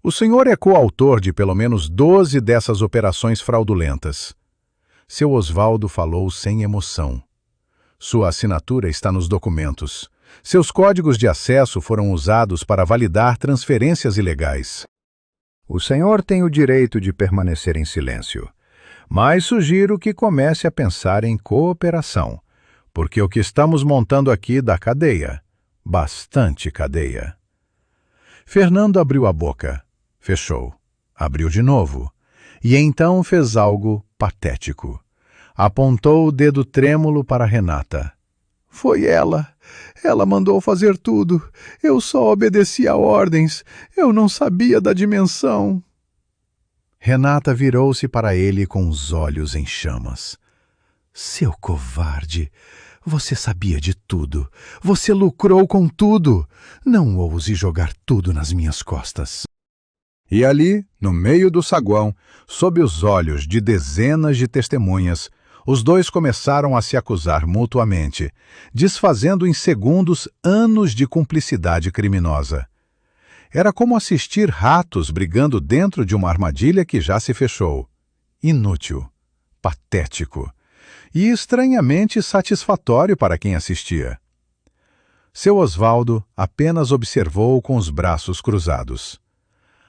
O senhor é coautor de pelo menos 12 dessas operações fraudulentas. Seu Osvaldo falou sem emoção. Sua assinatura está nos documentos. Seus códigos de acesso foram usados para validar transferências ilegais. O senhor tem o direito de permanecer em silêncio, mas sugiro que comece a pensar em cooperação, porque o que estamos montando aqui dá cadeia, bastante cadeia. Fernando abriu a boca, fechou, abriu de novo, e então fez algo patético. Apontou o dedo trêmulo para Renata. Foi ela. Ela mandou fazer tudo. Eu só obedeci a ordens. Eu não sabia da dimensão. Renata virou-se para ele com os olhos em chamas. Seu covarde! Você sabia de tudo. Você lucrou com tudo. Não ouse jogar tudo nas minhas costas. E ali, no meio do saguão, sob os olhos de dezenas de testemunhas, os dois começaram a se acusar mutuamente, desfazendo em segundos anos de cumplicidade criminosa. Era como assistir ratos brigando dentro de uma armadilha que já se fechou. Inútil, patético e estranhamente satisfatório para quem assistia. Seu Osvaldo apenas observou com os braços cruzados.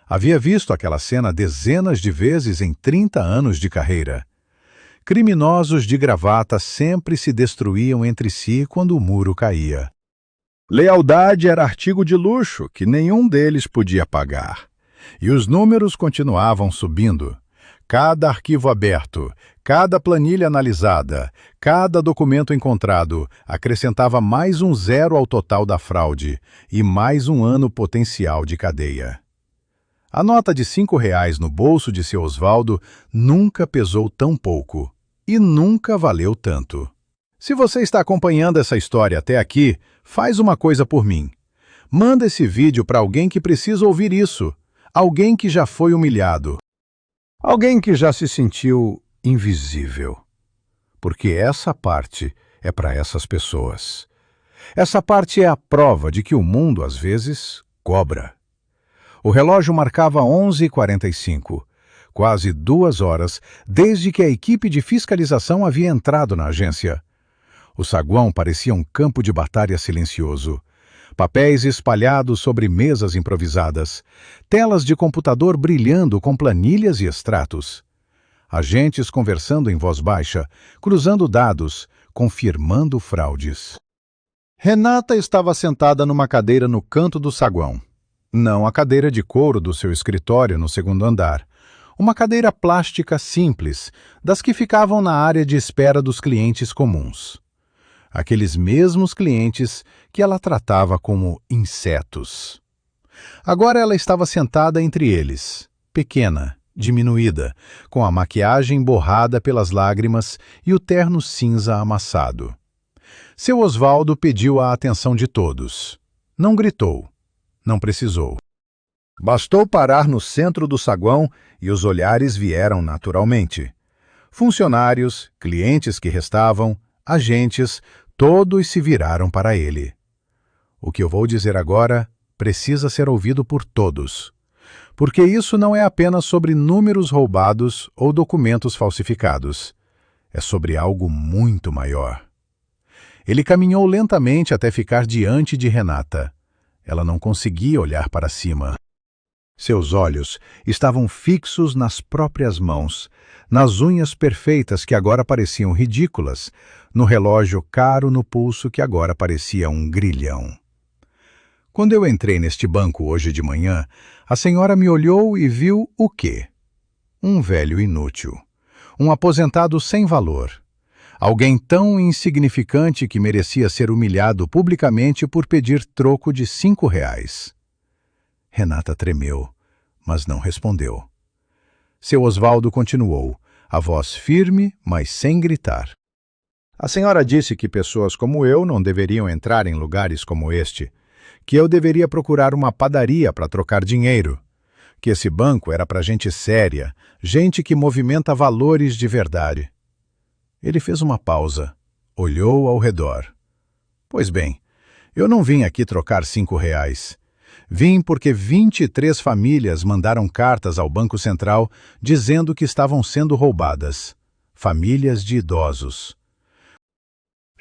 Havia visto aquela cena dezenas de vezes em 30 anos de carreira. Criminosos de gravata sempre se destruíam entre si quando o muro caía. Lealdade era artigo de luxo que nenhum deles podia pagar. E os números continuavam subindo. Cada arquivo aberto, cada planilha analisada, cada documento encontrado acrescentava mais um zero ao total da fraude e mais um ano potencial de cadeia. A nota de R$ 5 no bolso de seu Osvaldo nunca pesou tão pouco e nunca valeu tanto. Se você está acompanhando essa história até aqui, faz uma coisa por mim. Manda esse vídeo para alguém que precisa ouvir isso, alguém que já foi humilhado, alguém que já se sentiu invisível. Porque essa parte é para essas pessoas. Essa parte é a prova de que o mundo, às vezes, cobra. O relógio marcava 11h45, quase 2 horas desde que a equipe de fiscalização havia entrado na agência. O saguão parecia um campo de batalha silencioso. Papéis espalhados sobre mesas improvisadas, telas de computador brilhando com planilhas e extratos. Agentes conversando em voz baixa, cruzando dados, confirmando fraudes. Renata estava sentada numa cadeira no canto do saguão. Não a cadeira de couro do seu escritório no segundo andar. Uma cadeira plástica simples, das que ficavam na área de espera dos clientes comuns. Aqueles mesmos clientes que ela tratava como insetos. Agora ela estava sentada entre eles, pequena, diminuída, com a maquiagem borrada pelas lágrimas e o terno cinza amassado. Seu Osvaldo pediu a atenção de todos. Não gritou. Não precisou. Bastou parar no centro do saguão e os olhares vieram naturalmente. Funcionários, clientes que restavam, agentes, todos se viraram para ele. O que eu vou dizer agora precisa ser ouvido por todos. Porque isso não é apenas sobre números roubados ou documentos falsificados. É sobre algo muito maior. Ele caminhou lentamente até ficar diante de Renata. Ela não conseguia olhar para cima. Seus olhos estavam fixos nas próprias mãos, nas unhas perfeitas que agora pareciam ridículas, no relógio caro no pulso que agora parecia um grilhão. Quando eu entrei neste banco hoje de manhã, a senhora me olhou e viu o quê? Um velho inútil, um aposentado sem valor, alguém tão insignificante que merecia ser humilhado publicamente por pedir troco de R$ 5. Renata tremeu, mas não respondeu. Seu Osvaldo continuou, a voz firme, mas sem gritar. A senhora disse que pessoas como eu não deveriam entrar em lugares como este, que eu deveria procurar uma padaria para trocar dinheiro. que esse banco era para gente séria, gente que movimenta valores de verdade. Ele fez uma pausa, olhou ao redor. Pois bem, eu não vim aqui trocar R$ 5. Vim porque 23 famílias mandaram cartas ao Banco Central dizendo que estavam sendo roubadas. Famílias de idosos.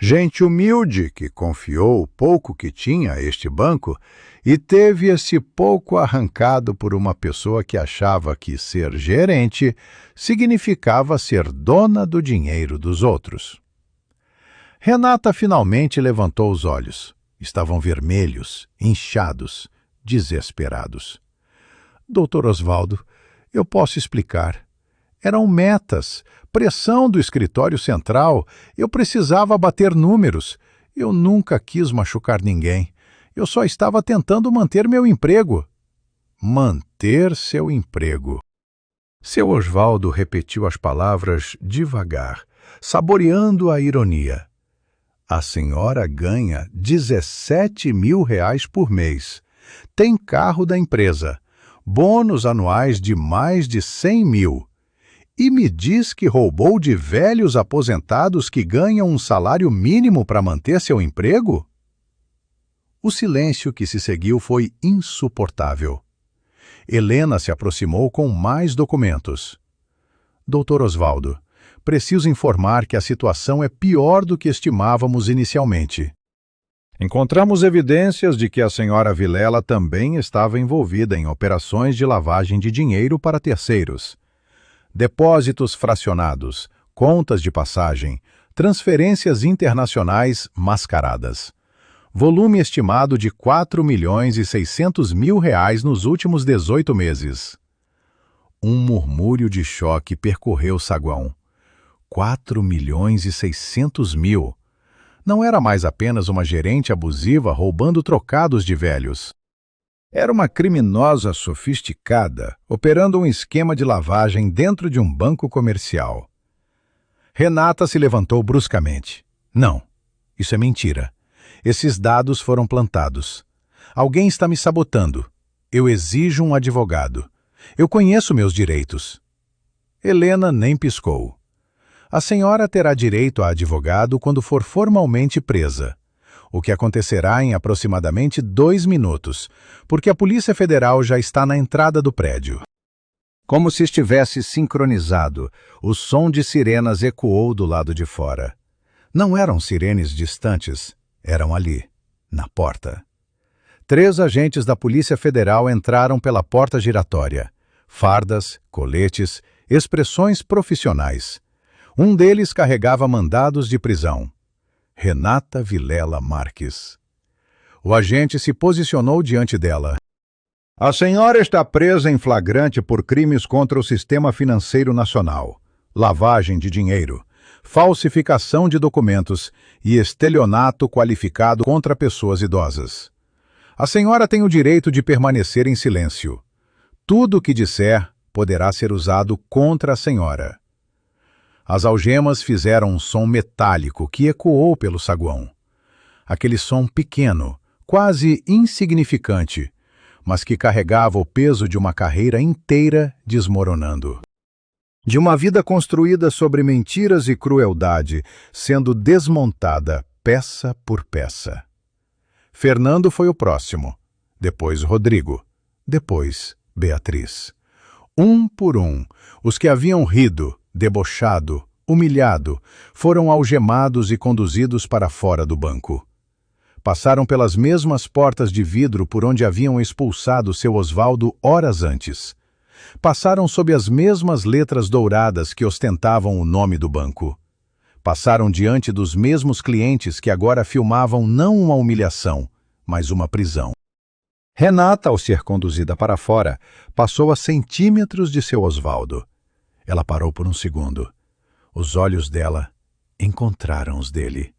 Gente humilde que confiou o pouco que tinha a este banco e teve esse pouco arrancado por uma pessoa que achava que ser gerente significava ser dona do dinheiro dos outros. Renata finalmente levantou os olhos. Estavam vermelhos, inchados, desesperados. Doutor Osvaldo, eu posso explicar. Eram metas, pressão do escritório central. Eu precisava bater números. Eu nunca quis machucar ninguém. Eu só estava tentando manter meu emprego. Manter seu emprego. Seu Osvaldo repetiu as palavras devagar, saboreando a ironia. A senhora ganha R$ 17.000 por mês. Tem carro da empresa. Bônus anuais de mais de 100 mil. E me diz que roubou de velhos aposentados que ganham um salário mínimo para manter seu emprego? O silêncio que se seguiu foi insuportável. Helena se aproximou com mais documentos. Doutor Osvaldo, preciso informar que a situação é pior do que estimávamos inicialmente. Encontramos evidências de que a senhora Vilela também estava envolvida em operações de lavagem de dinheiro para terceiros. Depósitos fracionados, contas de passagem, transferências internacionais mascaradas. Volume estimado de R$ 4.600.000 nos últimos 18 meses. Um murmúrio de choque percorreu o saguão. 4.600.000. Não era mais apenas uma gerente abusiva roubando trocados de velhos. Era uma criminosa sofisticada, operando um esquema de lavagem dentro de um banco comercial. Renata se levantou bruscamente. Não, isso é mentira. Esses dados foram plantados. Alguém está me sabotando. Eu exijo um advogado. Eu conheço meus direitos. Helena nem piscou. A senhora terá direito a advogado quando for formalmente presa. O que acontecerá em aproximadamente 2 minutos, porque a Polícia Federal já está na entrada do prédio. Como se estivesse sincronizado, o som de sirenas ecoou do lado de fora. Não eram sirenes distantes, eram ali, na porta. 3 agentes da Polícia Federal entraram pela porta giratória. Fardas, coletes, expressões profissionais. Um deles carregava mandados de prisão. Renata Vilela Marques. O agente se posicionou diante dela. A senhora está presa em flagrante por crimes contra o sistema financeiro nacional, lavagem de dinheiro, falsificação de documentos e estelionato qualificado contra pessoas idosas. A senhora tem o direito de permanecer em silêncio. Tudo o que disser poderá ser usado contra a senhora. As algemas fizeram um som metálico que ecoou pelo saguão. Aquele som pequeno, quase insignificante, mas que carregava o peso de uma carreira inteira desmoronando. De uma vida construída sobre mentiras e crueldade, sendo desmontada peça por peça. Fernando foi o próximo, depois Rodrigo, depois Beatriz. Um por um, os que haviam rido, debochado, humilhado, foram algemados e conduzidos para fora do banco. Passaram pelas mesmas portas de vidro por onde haviam expulsado seu Osvaldo horas antes. Passaram sob as mesmas letras douradas que ostentavam o nome do banco. Passaram diante dos mesmos clientes que agora filmavam não uma humilhação, mas uma prisão. Renata, ao ser conduzida para fora, passou a centímetros de seu Osvaldo. Ela parou por um segundo. Os olhos dela encontraram os dele.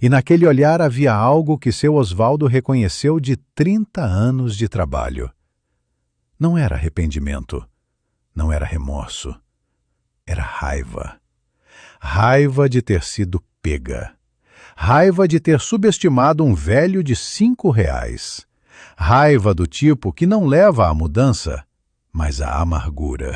E naquele olhar havia algo que seu Osvaldo reconheceu de 30 anos de trabalho. Não era arrependimento, não era remorso, era raiva. Raiva de ter sido pega. Raiva de ter subestimado um velho de R$ 5. Raiva do tipo que não leva à mudança, mas a amargura.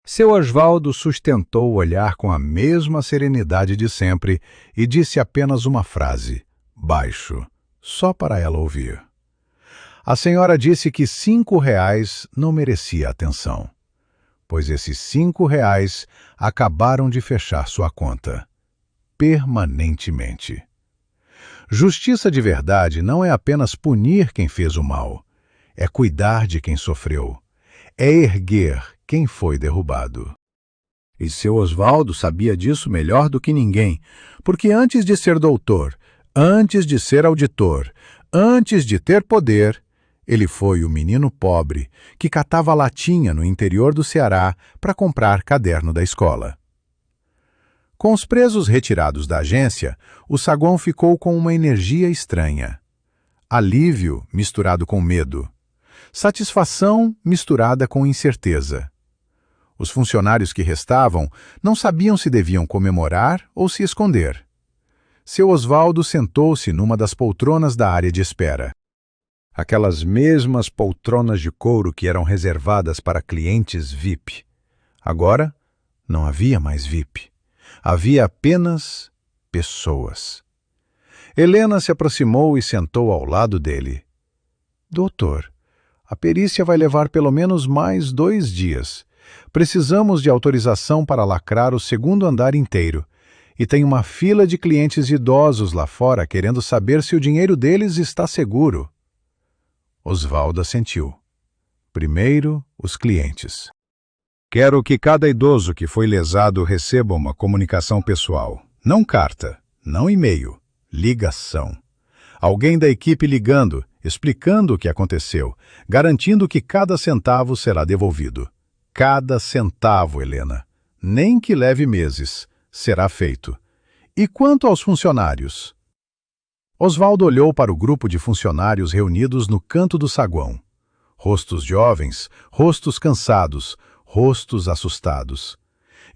Seu Osvaldo sustentou o olhar com a mesma serenidade de sempre e disse apenas uma frase, baixo, só para ela ouvir. A senhora disse que R$ 5 não merecia atenção, pois esses R$ 5 acabaram de fechar sua conta, permanentemente. Justiça de verdade não é apenas punir quem fez o mal, é cuidar de quem sofreu, é erguer quem foi derrubado. E seu Osvaldo sabia disso melhor do que ninguém, porque antes de ser doutor, antes de ser auditor, antes de ter poder, ele foi o menino pobre que catava latinha no interior do Ceará para comprar caderno da escola. Com os presos retirados da agência, o saguão ficou com uma energia estranha. Alívio misturado com medo. Satisfação misturada com incerteza. Os funcionários que restavam não sabiam se deviam comemorar ou se esconder. Seu Osvaldo sentou-se numa das poltronas da área de espera. Aquelas mesmas poltronas de couro que eram reservadas para clientes VIP. Agora, não havia mais VIP. Havia apenas pessoas. Helena se aproximou e sentou ao lado dele. Doutor, a perícia vai levar pelo menos mais 2 dias. Precisamos de autorização para lacrar o segundo andar inteiro. E tem uma fila de clientes idosos lá fora querendo saber se o dinheiro deles está seguro. Osvaldo assentiu. Primeiro, os clientes. Quero que cada idoso que foi lesado receba uma comunicação pessoal. Não carta, não e-mail, ligação. Alguém da equipe ligando, explicando o que aconteceu, garantindo que cada centavo será devolvido. Cada centavo, Helena. Nem que leve meses. Será feito. E quanto aos funcionários? Osvaldo olhou para o grupo de funcionários reunidos no canto do saguão. Rostos jovens, rostos cansados, rostos assustados.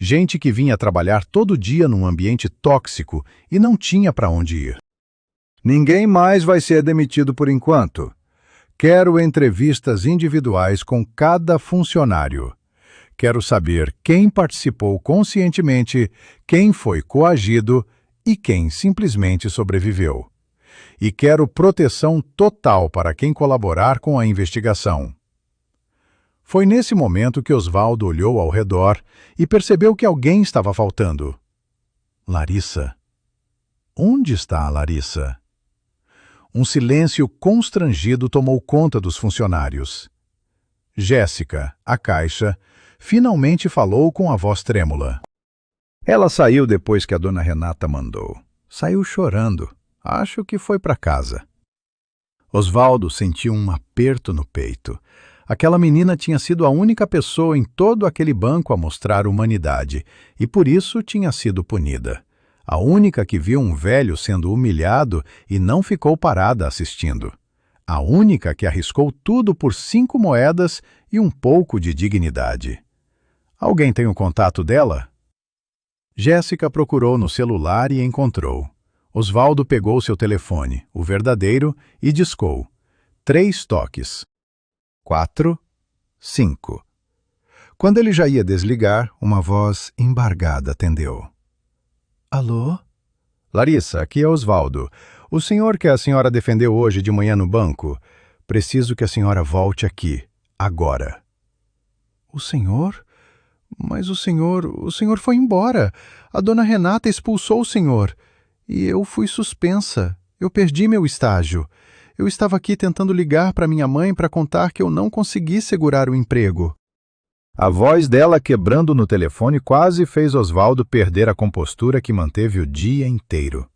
Gente que vinha trabalhar todo dia num ambiente tóxico e não tinha para onde ir. Ninguém mais vai ser demitido por enquanto. Quero entrevistas individuais com cada funcionário. Quero saber quem participou conscientemente, quem foi coagido e quem simplesmente sobreviveu. E quero proteção total para quem colaborar com a investigação. Foi nesse momento que Osvaldo olhou ao redor e percebeu que alguém estava faltando. Larissa. Onde está a Larissa? Um silêncio constrangido tomou conta dos funcionários. Jéssica, a caixa, finalmente falou com a voz trêmula. Ela saiu depois que a dona Renata mandou. Saiu chorando. Acho que foi para casa. Osvaldo sentiu um aperto no peito. Aquela menina tinha sido a única pessoa em todo aquele banco a mostrar humanidade, e por isso tinha sido punida. A única que viu um velho sendo humilhado e não ficou parada assistindo. A única que arriscou tudo por 5 moedas e um pouco de dignidade. Alguém tem o contato dela? Jéssica procurou no celular e encontrou. Osvaldo pegou seu telefone, o verdadeiro, e discou. 3 toques. 4, 5. Quando ele já ia desligar, uma voz embargada atendeu. Alô? Larissa, aqui é Osvaldo. O senhor que a senhora defendeu hoje de manhã no banco, preciso que a senhora volte aqui, agora. O senhor? Mas o senhor foi embora. A dona Renata expulsou o senhor. E eu fui suspensa. Eu perdi meu estágio. Eu estava aqui tentando ligar para minha mãe para contar que eu não consegui segurar o emprego. A voz dela quebrando no telefone quase fez Osvaldo perder a compostura que manteve o dia inteiro.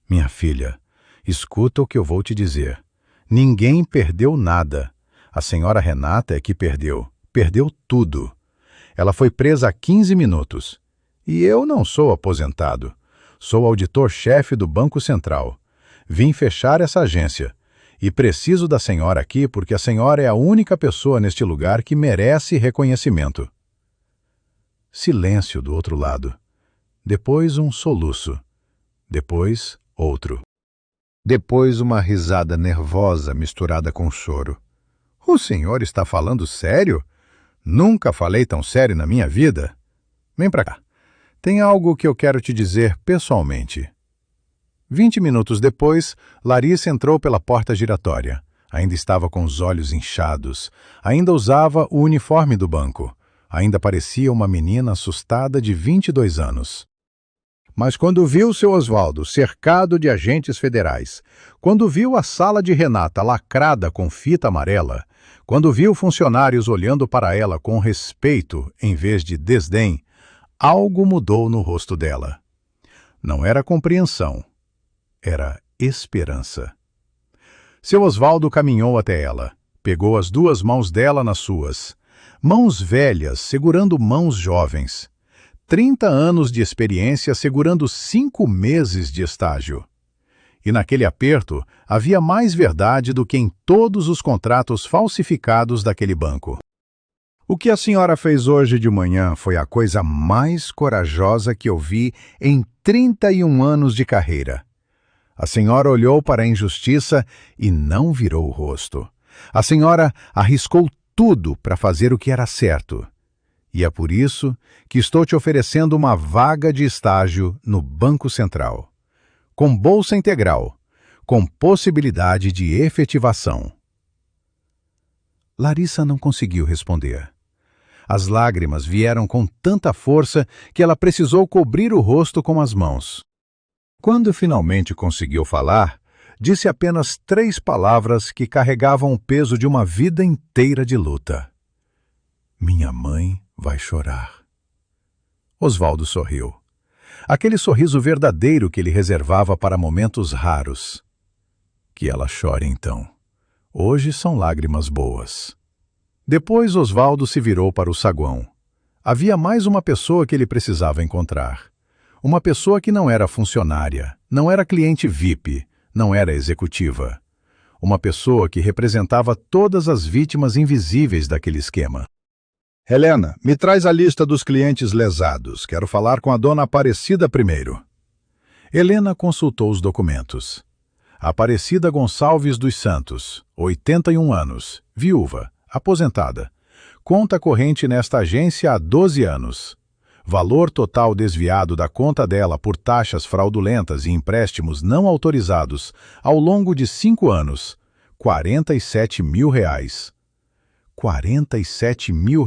Minha filha, escuta o que eu vou te dizer. Ninguém perdeu nada. A senhora Renata é que perdeu. Perdeu tudo. Ela foi presa há 15 minutos. E eu não sou aposentado. Sou auditor-chefe do Banco Central. Vim fechar essa agência. E preciso da senhora aqui porque a senhora é a única pessoa neste lugar que merece reconhecimento. Silêncio do outro lado. Depois um soluço. Depois outro. Depois uma risada nervosa misturada com choro. O senhor está falando sério? Nunca falei tão sério na minha vida. Vem pra cá. Tem algo que eu quero te dizer pessoalmente. 20 minutos depois, Larissa entrou pela porta giratória. Ainda estava com os olhos inchados. Ainda usava o uniforme do banco. Ainda parecia uma menina assustada de 22 anos. Mas quando viu seu Osvaldo cercado de agentes federais, quando viu a sala de Renata lacrada com fita amarela, quando viu funcionários olhando para ela com respeito em vez de desdém, algo mudou no rosto dela. Não era compreensão, era esperança. Seu Osvaldo caminhou até ela, pegou as duas mãos dela nas suas, mãos velhas segurando mãos jovens. 30 anos de experiência segurando 5 meses de estágio. E naquele aperto havia mais verdade do que em todos os contratos falsificados daquele banco. O que a senhora fez hoje de manhã foi a coisa mais corajosa que eu vi em 31 anos de carreira. A senhora olhou para a injustiça e não virou o rosto. A senhora arriscou tudo para fazer o que era certo. E é por isso que estou te oferecendo uma vaga de estágio no Banco Central, com bolsa integral, com possibilidade de efetivação. Larissa não conseguiu responder. As lágrimas vieram com tanta força que ela precisou cobrir o rosto com as mãos. Quando finalmente conseguiu falar, disse apenas 3 palavras que carregavam o peso de uma vida inteira de luta. Minha mãe vai chorar. Osvaldo sorriu. Aquele sorriso verdadeiro que ele reservava para momentos raros. Que ela chore então. Hoje são lágrimas boas. Depois Osvaldo se virou para o saguão. Havia mais uma pessoa que ele precisava encontrar. Uma pessoa que não era funcionária, não era cliente VIP, não era executiva. Uma pessoa que representava todas as vítimas invisíveis daquele esquema. Helena, me traz a lista dos clientes lesados. Quero falar com a dona Aparecida primeiro. Helena consultou os documentos. Aparecida Gonçalves dos Santos, 81 anos, viúva, aposentada. Conta corrente nesta agência há 12 anos. Valor total desviado da conta dela por taxas fraudulentas e empréstimos não autorizados ao longo de 5 anos, R$47 mil. R$47 mil.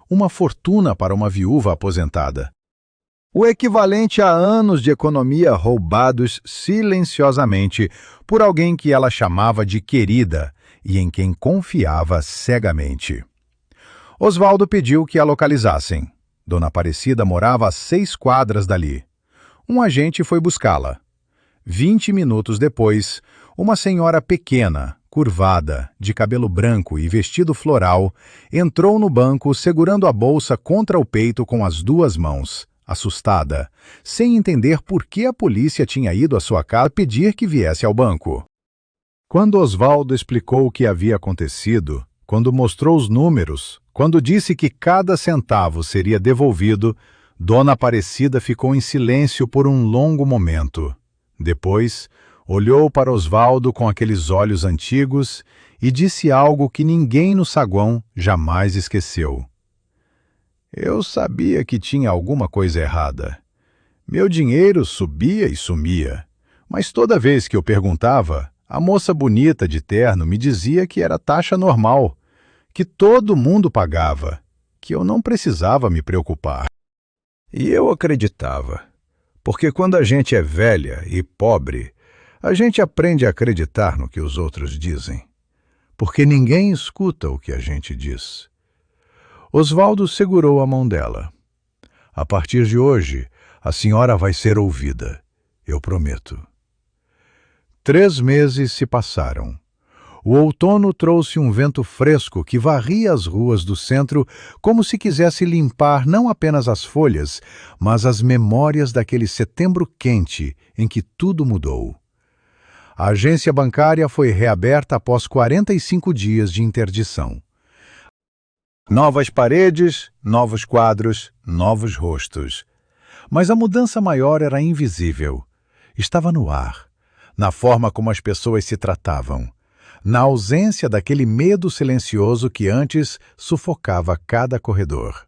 Uma fortuna para uma viúva aposentada. O equivalente a anos de economia roubados silenciosamente por alguém que ela chamava de querida e em quem confiava cegamente. Osvaldo pediu que a localizassem. Dona Aparecida morava a 6 quadras dali. Um agente foi buscá-la. 20 minutos depois, uma senhora pequena, curvada, de cabelo branco e vestido floral, entrou no banco segurando a bolsa contra o peito com as 2 mãos, assustada, sem entender por que a polícia tinha ido à sua casa pedir que viesse ao banco. Quando Osvaldo explicou o que havia acontecido, quando mostrou os números, quando disse que cada centavo seria devolvido, Dona Aparecida ficou em silêncio por um longo momento. Depois, olhou para Osvaldo com aqueles olhos antigos e disse algo que ninguém no saguão jamais esqueceu. Eu sabia que tinha alguma coisa errada. Meu dinheiro subia e sumia, mas toda vez que eu perguntava, a moça bonita de terno me dizia que era taxa normal, que todo mundo pagava, que eu não precisava me preocupar. E eu acreditava, porque quando a gente é velha e pobre, a gente aprende a acreditar no que os outros dizem, porque ninguém escuta o que a gente diz. Osvaldo segurou a mão dela. A partir de hoje, a senhora vai ser ouvida, eu prometo. 3 meses se passaram. O outono trouxe um vento fresco que varria as ruas do centro como se quisesse limpar não apenas as folhas, mas as memórias daquele setembro quente em que tudo mudou. A agência bancária foi reaberta após 45 dias de interdição. Novas paredes, novos quadros, novos rostos. Mas a mudança maior era invisível. Estava no ar, na forma como as pessoas se tratavam, na ausência daquele medo silencioso que antes sufocava cada corredor.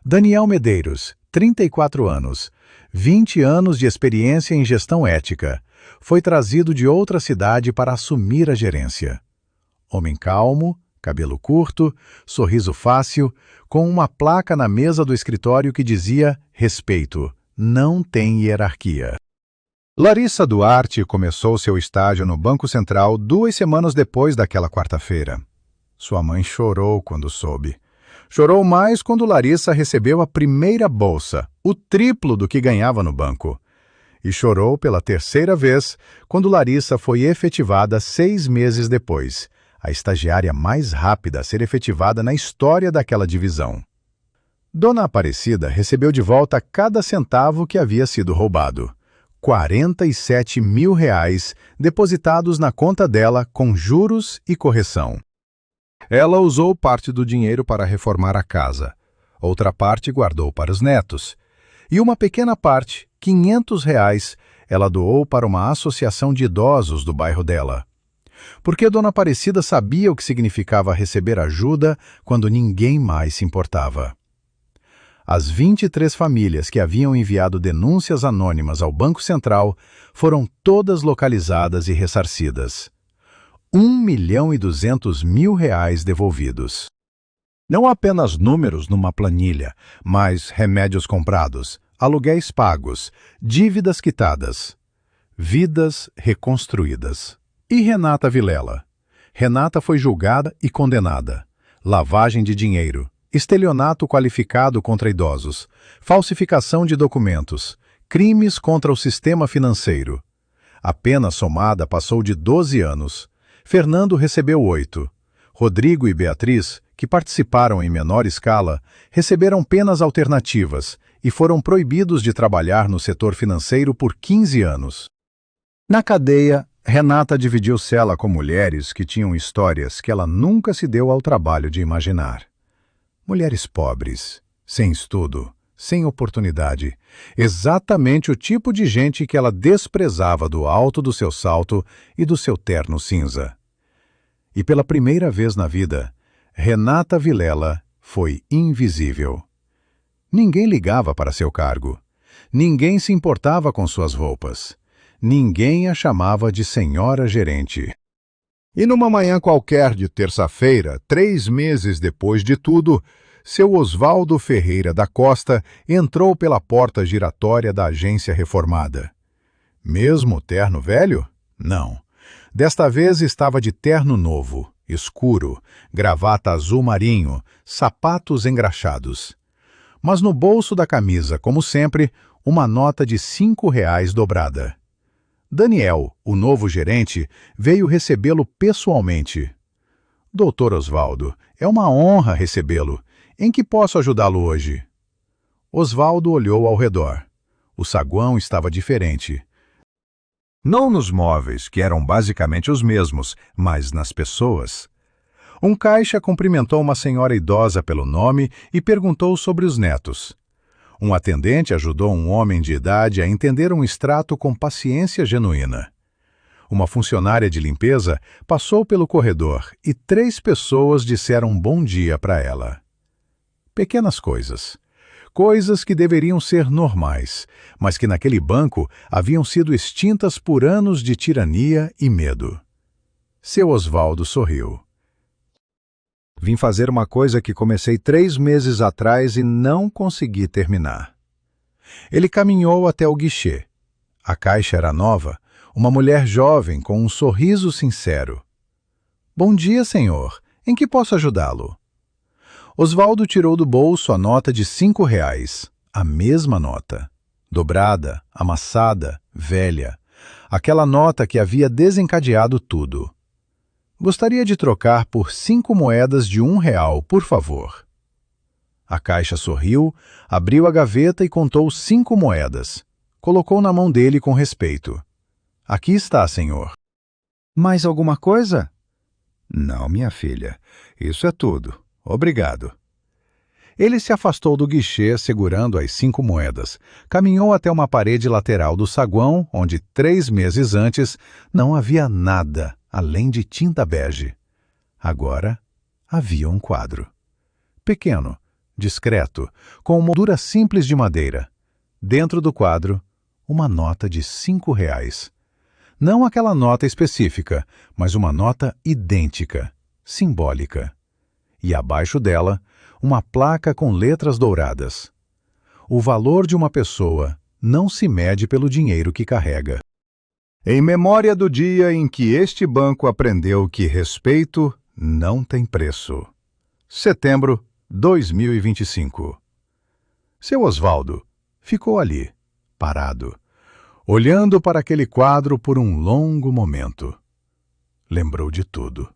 Daniel Medeiros, 34 anos, 20 anos de experiência em gestão ética, foi trazido de outra cidade para assumir a gerência. Homem calmo, cabelo curto, sorriso fácil, com uma placa na mesa do escritório que dizia respeito, não tem hierarquia. Larissa Duarte começou seu estágio no Banco Central 2 semanas depois daquela quarta-feira. Sua mãe chorou quando soube. Chorou mais quando Larissa recebeu a primeira bolsa, o triplo do que ganhava no banco. E chorou pela terceira vez quando Larissa foi efetivada 6 meses depois, a estagiária mais rápida a ser efetivada na história daquela divisão. Dona Aparecida recebeu de volta cada centavo que havia sido roubado. R$ 47 mil depositados na conta dela com juros e correção. Ela usou parte do dinheiro para reformar a casa, outra parte guardou para os netos, e uma pequena parte, R$ 500, ela doou para uma associação de idosos do bairro dela. Porque Dona Aparecida sabia o que significava receber ajuda quando ninguém mais se importava. As 23 famílias que haviam enviado denúncias anônimas ao Banco Central foram todas localizadas e ressarcidas. R$ 1.200.000 devolvidos. Não apenas números numa planilha, mas remédios comprados, aluguéis pagos, dívidas quitadas. Vidas reconstruídas. E Renata Vilela? Renata foi julgada e condenada. Lavagem de dinheiro. Estelionato qualificado contra idosos, falsificação de documentos, crimes contra o sistema financeiro. A pena somada passou de 12 anos. Fernando recebeu 8. Rodrigo e Beatriz, que participaram em menor escala, receberam penas alternativas e foram proibidos de trabalhar no setor financeiro por 15 anos. Na cadeia, Renata dividiu cela com mulheres que tinham histórias que ela nunca se deu ao trabalho de imaginar. Mulheres pobres, sem estudo, sem oportunidade, exatamente o tipo de gente que ela desprezava do alto do seu salto e do seu terno cinza. E pela primeira vez na vida, Renata Vilela foi invisível. Ninguém ligava para seu cargo. Ninguém se importava com suas roupas. Ninguém a chamava de senhora gerente. E numa manhã qualquer de terça-feira, 3 meses depois de tudo, seu Osvaldo Ferreira da Costa entrou pela porta giratória da agência reformada. Mesmo terno velho? Não. Desta vez estava de terno novo, escuro, gravata azul marinho, sapatos engraxados. Mas no bolso da camisa, como sempre, uma nota de R$ 5 dobrada. Daniel, o novo gerente, veio recebê-lo pessoalmente. Doutor Osvaldo, é uma honra recebê-lo. Em que posso ajudá-lo hoje? Osvaldo olhou ao redor. O saguão estava diferente. Não nos móveis, que eram basicamente os mesmos, mas nas pessoas. Um caixa cumprimentou uma senhora idosa pelo nome e perguntou sobre os netos. Um atendente ajudou um homem de idade a entender um extrato com paciência genuína. Uma funcionária de limpeza passou pelo corredor e 3 pessoas disseram bom dia para ela. Pequenas coisas. Coisas que deveriam ser normais, mas que naquele banco haviam sido extintas por anos de tirania e medo. Seu Osvaldo sorriu. Vim fazer uma coisa que comecei 3 meses atrás e não consegui terminar. Ele caminhou até o guichê. A caixa era nova, uma mulher jovem com um sorriso sincero. Bom dia, senhor. Em que posso ajudá-lo? Osvaldo tirou do bolso a nota de R$ 5, a mesma nota. Dobrada, amassada, velha. Aquela nota que havia desencadeado tudo. Gostaria de trocar por 5 moedas de R$ 1, por favor. A caixa sorriu, abriu a gaveta e contou 5 moedas. Colocou na mão dele com respeito. Aqui está, senhor. Mais alguma coisa? Não, minha filha. Isso é tudo. Obrigado. Ele se afastou do guichê segurando as 5 moedas, caminhou até uma parede lateral do saguão, onde 3 meses antes não havia nada além de tinta bege. Agora havia um quadro. Pequeno, discreto, com moldura simples de madeira. Dentro do quadro, uma nota de 5 reais. Não aquela nota específica, mas uma nota idêntica, simbólica. E abaixo dela, uma placa com letras douradas. O valor de uma pessoa não se mede pelo dinheiro que carrega. Em memória do dia em que este banco aprendeu que respeito não tem preço. Setembro 2025. Seu Osvaldo ficou ali, parado, olhando para aquele quadro por um longo momento. Lembrou de tudo.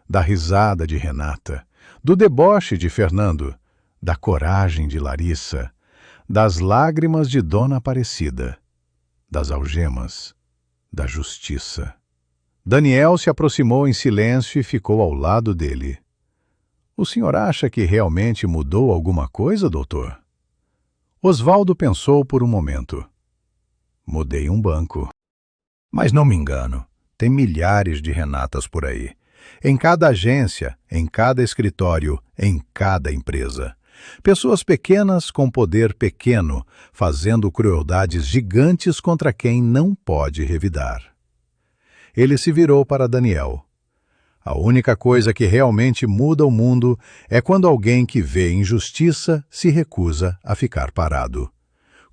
Da risada de Renata, do deboche de Fernando, da coragem de Larissa, das lágrimas de Dona Aparecida, das algemas, da justiça. Daniel se aproximou em silêncio e ficou ao lado dele. O senhor acha que realmente mudou alguma coisa, doutor? Osvaldo pensou por um momento. Mudei um banco. Mas não me engano, tem milhares de Renatas por aí. Em cada agência, em cada escritório, em cada empresa. Pessoas pequenas com poder pequeno, fazendo crueldades gigantes contra quem não pode revidar. Ele se virou para Daniel. A única coisa que realmente muda o mundo é quando alguém que vê injustiça se recusa a ficar parado.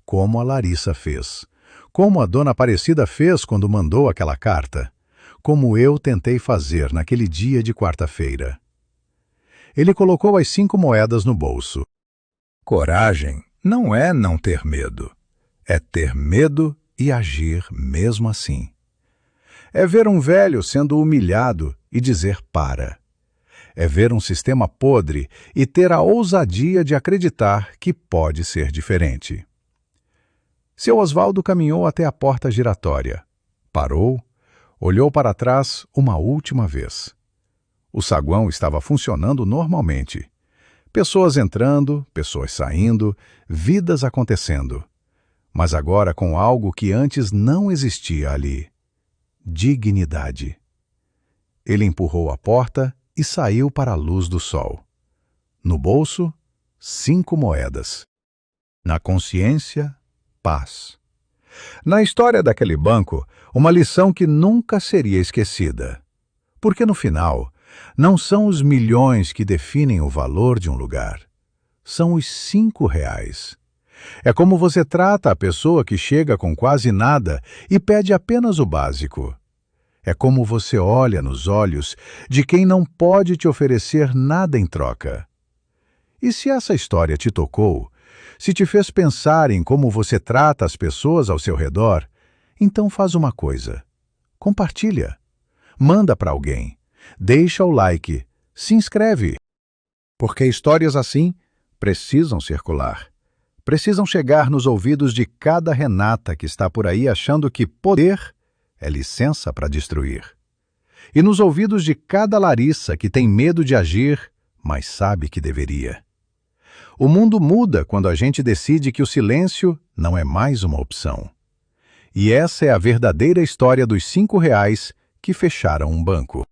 Como a Larissa fez. Como a Dona Aparecida fez quando mandou aquela carta. Como eu tentei fazer naquele dia de quarta-feira. Ele colocou as 5 moedas no bolso. Coragem não é não ter medo. É ter medo e agir mesmo assim. É ver um velho sendo humilhado e dizer para. É ver um sistema podre e ter a ousadia de acreditar que pode ser diferente. Seu Osvaldo caminhou até a porta giratória. Parou, olhou para trás uma última vez. O saguão estava funcionando normalmente. Pessoas entrando, pessoas saindo, vidas acontecendo. Mas agora com algo que antes não existia ali. Dignidade. Ele empurrou a porta e saiu para a luz do sol. No bolso, 5 moedas. Na consciência, paz. Na história daquele banco, uma lição que nunca seria esquecida. Porque no final, não são os milhões que definem o valor de um lugar. São os 5 reais. É como você trata a pessoa que chega com quase nada e pede apenas o básico. É como você olha nos olhos de quem não pode te oferecer nada em troca. E se essa história te tocou, se te fez pensar em como você trata as pessoas ao seu redor, então faz uma coisa. Compartilha. Manda para alguém. Deixa o like. Se inscreve. Porque histórias assim precisam circular. Precisam chegar nos ouvidos de cada Renata que está por aí achando que poder é licença para destruir. E nos ouvidos de cada Larissa que tem medo de agir, mas sabe que deveria. O mundo muda quando a gente decide que o silêncio não é mais uma opção. E essa é a verdadeira história dos 5 reais que fecharam um banco.